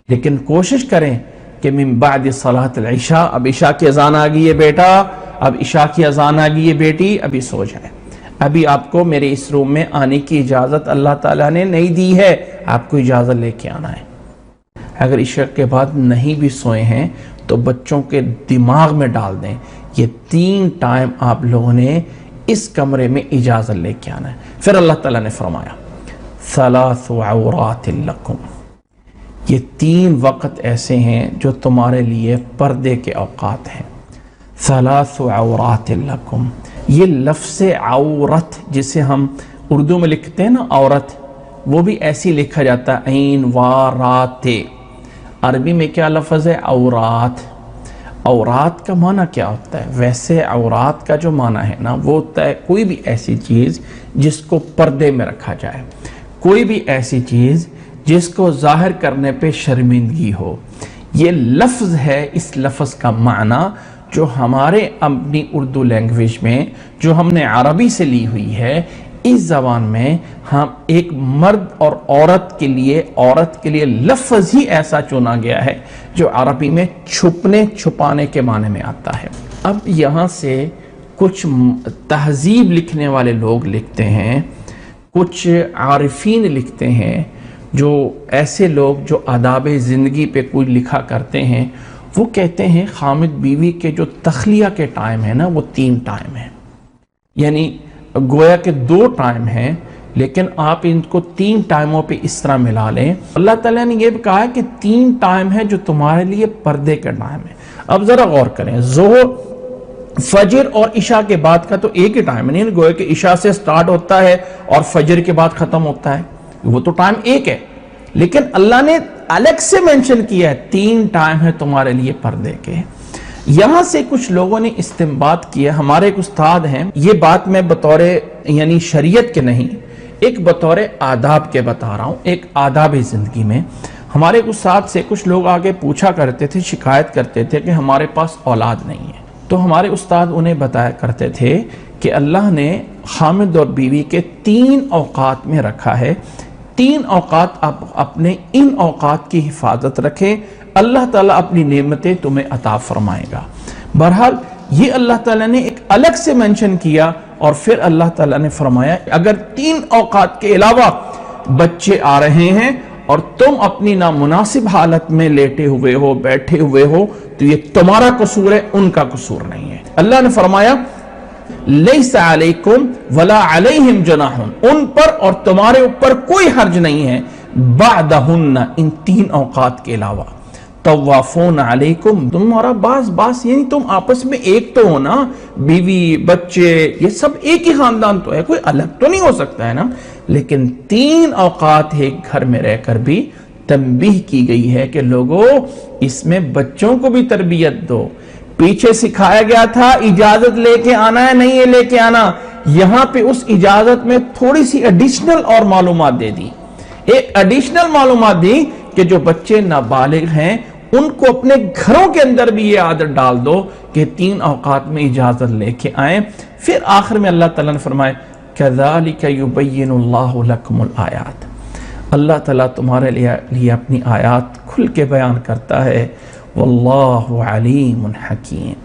S2: لیکن کوشش کریں کہ من بعد صلاۃ العشاء، اب عشاء کی اذان آ گئی ہے بیٹا، اب عشاء کی اذان آ گئی ہے بیٹی، ابھی سو جائیں، ابھی آپ کو میرے اس روم میں آنے کی اجازت اللہ تعالیٰ نے نہیں دی ہے، آپ کو اجازت لے کے آنا ہے۔ اگر عشاء کے بعد نہیں بھی سوئے ہیں تو بچوں کے دماغ میں ڈال دیں یہ 3 ٹائم آپ لوگوں نے اس کمرے میں اجازت لے کے آنا ہے۔ پھر اللہ تعالیٰ نے فرمایا 3 عورات لکم، یہ 3 وقت ایسے ہیں جو تمہارے لیے پردے کے اوقات ہیں۔ 3 عورات لکم، یہ لفظ عورت جسے ہم اردو میں لکھتے ہیں نا عورت، وہ بھی ایسی لکھا جاتا ہے عین وارات۔ عربی میں کیا لفظ ہے؟ عورات۔ عورات کا معنی کیا ہوتا ہے؟ ویسے عورات کا جو معنی ہے نا وہ ہوتا ہے کوئی بھی ایسی چیز جس کو پردے میں رکھا جائے، کوئی بھی ایسی چیز جس کو ظاہر کرنے پہ شرمندگی ہو۔ یہ لفظ ہے، اس لفظ کا معنی جو ہمارے اپنی اردو لینگویج میں جو ہم نے عربی سے لی ہوئی ہے، اس زبان میں ہم ایک مرد اور عورت کے لیے لفظ ہی ایسا چنا گیا ہے جو عربی میں چھپنے چھپانے کے معنی میں آتا ہے۔ اب یہاں سے کچھ تہذیب لکھنے والے لوگ لکھتے ہیں، کچھ عارفین لکھتے ہیں، جو ایسے لوگ جو آداب زندگی پہ کوئی لکھا کرتے ہیں، وہ کہتے ہیں خامد بیوی کے جو تخلیہ کے ٹائم ہے نا وہ 3 ٹائم ہیں، یعنی گویا کہ 2 ٹائم ہیں لیکن آپ ان کو 3 ٹائموں پہ اس طرح ملا لیں۔ اللہ تعالیٰ نے یہ بھی کہا ہے کہ 3 ٹائم ہے جو تمہارے لیے پردے کا ٹائم ہے۔ اب ذرا غور کریں، ظہر، فجر اور عشاء کے بعد کا تو ایک ہی ٹائم ہے، نہیں گویا کہ عشاء سے سٹارٹ ہوتا ہے اور فجر کے بعد ختم ہوتا ہے، وہ تو ٹائم ایک ہے، لیکن اللہ نے الگ سے مینشن کیا ہے 3 ٹائم ہے تمہارے لیے پردے کے۔ یہاں سے کچھ لوگوں نے استنباط کیا، ہمارے ایک استاد ہیں، یہ بات میں بطور یعنی شریعت کے نہیں، ایک بطور آداب کے بتا رہا ہوں، ایک آداب زندگی میں ہمارے ایک استاد سے کچھ لوگ آگے پوچھا کرتے تھے، شکایت کرتے تھے کہ ہمارے پاس اولاد نہیں ہے، تو ہمارے استاد انہیں بتایا کرتے تھے کہ اللہ نے خامد اور بیوی کے 3 اوقات میں رکھا ہے، 3 اوقات آپ اپنے ان اوقات کی حفاظت رکھیں، اللہ تعالیٰ اپنی نعمتیں تمہیں عطا فرمائے گا۔ بہرحال یہ اللہ تعالیٰ نے ایک الگ سے منشن کیا، اور پھر اللہ تعالیٰ نے فرمایا اگر 3 اوقات کے علاوہ بچے آ رہے ہیں اور تم اپنی نامناسب حالت میں لیٹے ہوئے ہو، بیٹھے ہوئے ہو، تو یہ تمہارا قصور ہے، ان کا قصور نہیں ہے۔ اللہ نے فرمایا لیس علیکم ولا علیہم جناح، ان پر اور تمہارے اوپر کوئی حرج نہیں ہے، بعدہن، ان 3 اوقات کے علاوہ۔ طوافون علیکم، تمہارا باس یعنی تم آپس میں ایک تو ہو نا، بیوی بچے یہ سب ایک ہی خاندان تو ہے، کوئی الگ تو نہیں ہو سکتا ہے نا، لیکن 3 اوقات ایک گھر میں رہ کر بھی تنبیہ کی گئی ہے کہ لوگوں اس میں بچوں کو بھی تربیت دو۔ پیچھے سکھایا گیا تھا اجازت لے کے آنا ہے، نہیں ہے لے کے آنا، یہاں پہ اس اجازت میں تھوڑی سی ایڈیشنل اور معلومات دے دی، ایک ایڈیشنل معلومات دی کہ جو بچے نابالغ ہیں ان کو اپنے گھروں کے اندر بھی یہ عادت ڈال دو کہ 3 اوقات میں اجازت لے کے آئیں۔ پھر آخر میں اللہ تعالیٰ نے فرمائے كَذَلِكَ يُبَيِّنُ اللَّهُ لَكُمُ الْآيَاتِ، اللہ تعالیٰ تمہارے لیے اپنی آیات کھل کے بیان کرتا ہے، واللہ علیم حکیم،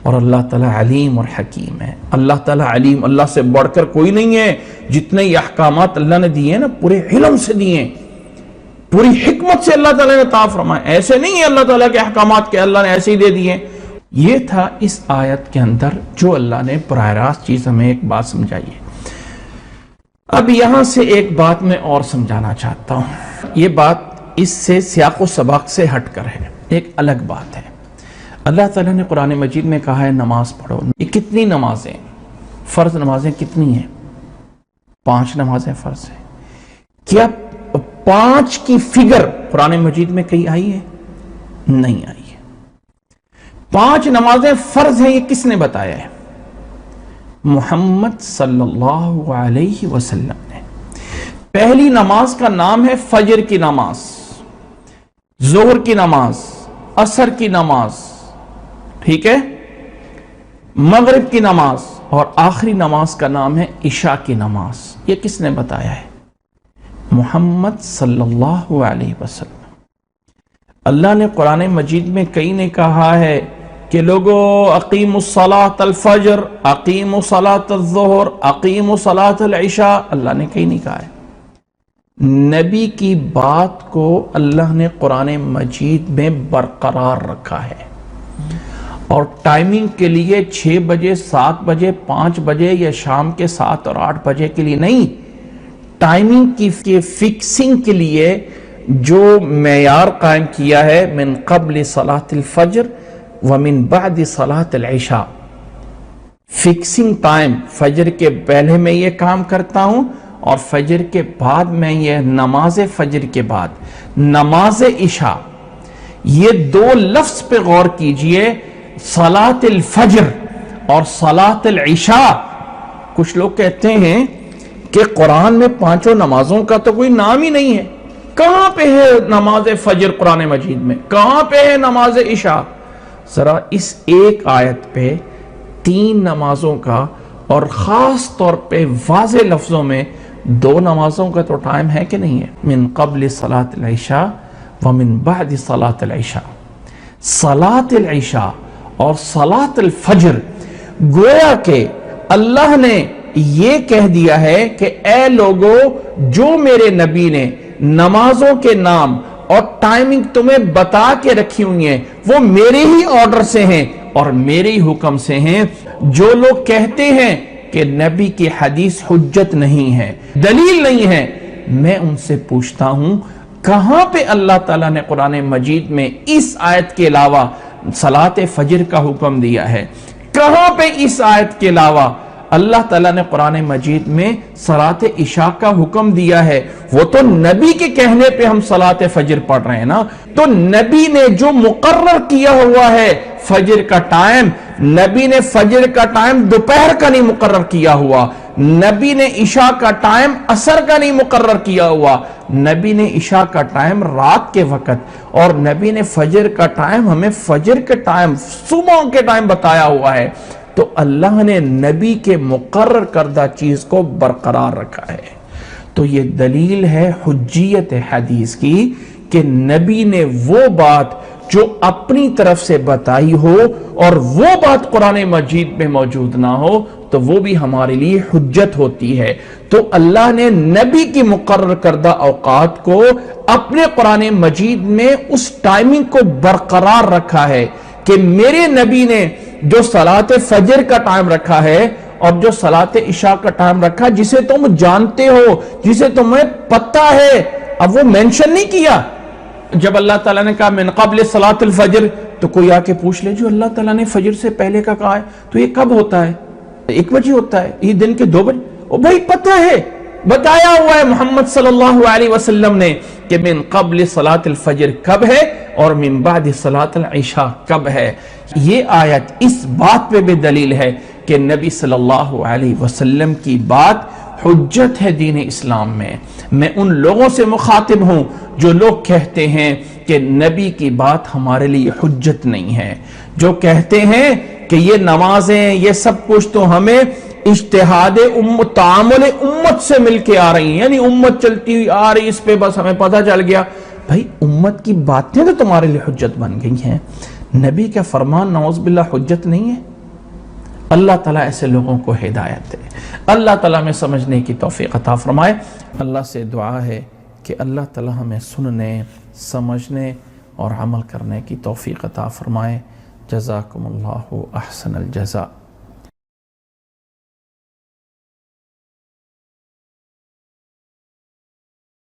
S2: اور اللہ تعالیٰ علیم اور حکیم ہے۔ اللہ تعالیٰ علیم، اللہ سے بڑھ کر کوئی نہیں ہے، جتنے یہ احکامات اللہ نے دیے ہیں نا پورے علم سے دیے ہیں، پوری حکمت سے اللہ تعالیٰ نے عطا فرمائے، ایسے نہیں ہے اللہ تعالیٰ کے احکامات کے اللہ نے ایسے ہی دے دیے۔ یہ تھا اس آیت کے اندر جو اللہ نے براہ راست چیز ہمیں ایک بات سمجھائی ہے۔ اب یہاں سے ایک بات میں اور سمجھانا چاہتا ہوں، یہ بات اس سے سیاق و سباق سے ہٹ کر ہے، ایک الگ بات ہے۔ اللہ تعالیٰ نے قرآن مجید میں کہا ہے نماز پڑھو، یہ کتنی نمازیں، فرض نمازیں کتنی ہیں؟ 5 نمازیں فرض ہیں۔ کیا 5 کی فگر قرآن مجید میں کہیں آئی ہے؟ نہیں آئی ہے۔ 5 نمازیں فرض ہیں، یہ کس نے بتایا ہے؟ محمد صلی اللہ علیہ وسلم نے۔ پہلی نماز کا نام ہے فجر کی نماز، ظہر کی نماز، عصر کی نماز، ٹھیک ہے، مغرب کی نماز، اور آخری نماز کا نام ہے عشاء کی نماز۔ یہ کس نے بتایا ہے؟ محمد صلی اللہ علیہ وسلم۔ اللہ نے قرآن مجید میں کئی نے کہا ہے کہ لوگو اقیموا الصلاۃ الفجر، اقیموا صلاۃ الظہر، اقیموا صلاۃ العشاء، اللہ نے کہیں نہیں کہا ہے۔ نبی کی بات کو اللہ نے قرآن مجید میں برقرار رکھا ہے، اور ٹائمنگ کے لیے 6 بجے، 7 بجے، 5 بجے یا شام کے 7 اور 8 بجے کے لیے نہیں، ٹائمنگ کی فکسنگ کے لیے جو معیار قائم کیا ہے، من قبل صلاۃ الفجر ومن بعد صلاۃ العشاء، فکسنگ ٹائم، فجر کے پہلے میں یہ کام کرتا ہوں اور فجر کے بعد میں یہ، نماز فجر کے بعد نماز عشاء، یہ 2 لفظ پہ غور کیجئے، صلاۃ الفجر اور صلاۃ العشاء۔ کچھ لوگ کہتے ہیں کہ قرآن میں 5 نمازوں کا تو کوئی نام ہی نہیں ہے، کہاں پہ ہے نماز فجر قرآن مجید میں، کہاں پہ ہے نماز عشاء؟ ذرا اس ایک آیت پہ 3 نمازوں کا، اور خاص طور پہ واضح لفظوں میں 2 نمازوں کا تو ٹائم ہے کہ نہیں ہے، من قبل صلاۃ العشاء ومن بعد صلاۃ العشاء۔ صلاۃ العشاء اور صلاۃ الفجر، گویا کہ اللہ نے یہ کہہ دیا ہے کہ اے لوگو، جو میرے نبی نے نمازوں کے نام اور ٹائمنگ تمہیں بتا کے رکھی ہوئی ہیں وہ میرے ہی آرڈر سے ہیں اور میرے ہی حکم سے ہیں۔ جو لوگ کہتے ہیں کہ نبی کی حدیث حجت نہیں ہے، دلیل نہیں ہے، میں ان سے پوچھتا ہوں کہاں پہ اللہ تعالیٰ نے قرآن مجید میں اس آیت کے علاوہ صلاۃ فجر کا حکم دیا ہے؟ کہاں پہ اس آیت کے علاوہ اللہ تعالیٰ نے قرآن مجید میں صلاۃ عشاء کا حکم دیا ہے؟ وہ تو نبی کے کہنے پہ ہم صلاۃ فجر پڑھ رہے ہیں نا، تو نبی نے جو مقرر کیا ہوا ہے فجر کا ٹائم، نبی نے فجر کا ٹائم دوپہر کا نہیں مقرر کیا ہوا، نبی نے عشاء کا ٹائم عصر کا نہیں مقرر کیا ہوا، نبی نے عشاء کا ٹائم رات کے وقت، اور نبی نے فجر کا ٹائم ہمیں فجر کے ٹائم، صبح کے ٹائم بتایا ہوا ہے۔ تو اللہ نے نبی کے مقرر کردہ چیز کو برقرار رکھا ہے۔ تو یہ دلیل ہے حجیت حدیث کی کہ نبی نے وہ بات جو اپنی طرف سے بتائی ہو اور وہ بات قرآن مجید میں موجود نہ ہو تو وہ بھی ہمارے لیے حجت ہوتی ہے۔ تو اللہ نے نبی کی مقرر کردہ اوقات کو اپنے قرآن مجید میں اس ٹائمنگ کو برقرار رکھا ہے کہ میرے نبی نے جو صلاۃ فجر کا ٹائم رکھا ہے اور جو صلاۃ عشاء کا ٹائم رکھا، جسے تم جانتے ہو، جسے تمہیں پتہ ہے، اب وہ مینشن نہیں کیا جب اللہ تعالیٰ نے کہا من قبل صلاۃ الفجر تو کوئی آ کے پوچھ لے جو اللہ تعالیٰ نے فجر سے پہلے کا کہا ہے تو یہ کب ہوتا ہے؟ 1 بجے ہوتا ہے، یہ دن کے 2 بجے؟ او بھائی پتہ ہے، بتایا ہوا ہے محمد صلی اللہ علیہ وسلم نے کہ من قبل صلاۃ الفجر کب ہے اور من بعد صلاۃ العشاء کب ہے۔ یہ آیت اس بات پہ بھی دلیل ہے کہ نبی صلی اللہ علیہ وسلم کی بات حجت ہے دین اسلام میں۔ میں ان لوگوں سے مخاطب ہوں جو لوگ کہتے ہیں کہ نبی کی بات ہمارے لیے حجت نہیں ہے، جو کہتے ہیں کہ یہ نمازیں یہ سب کچھ تو ہمیں اجتہاد تعامل امت سے مل کے آ رہی ہیں، یعنی امت چلتی ہوئی آ رہی، اس پہ بس ہمیں پتہ چل گیا۔ بھائی امت کی باتیں تو تمہارے لیے حجت بن گئی ہیں، نبی کا فرمان نعوذ باللہ حجت نہیں ہے۔ اللہ تعالیٰ ایسے لوگوں کو ہدایت دے، اللہ تعالیٰ میں سمجھنے کی توفیق عطا فرمائے۔ اللہ سے دعا ہے کہ اللہ تعالیٰ ہمیں سننے، سمجھنے اور عمل کرنے کی توفیق عطا فرمائے۔ جزاکم اللہ احسن الجزاء۔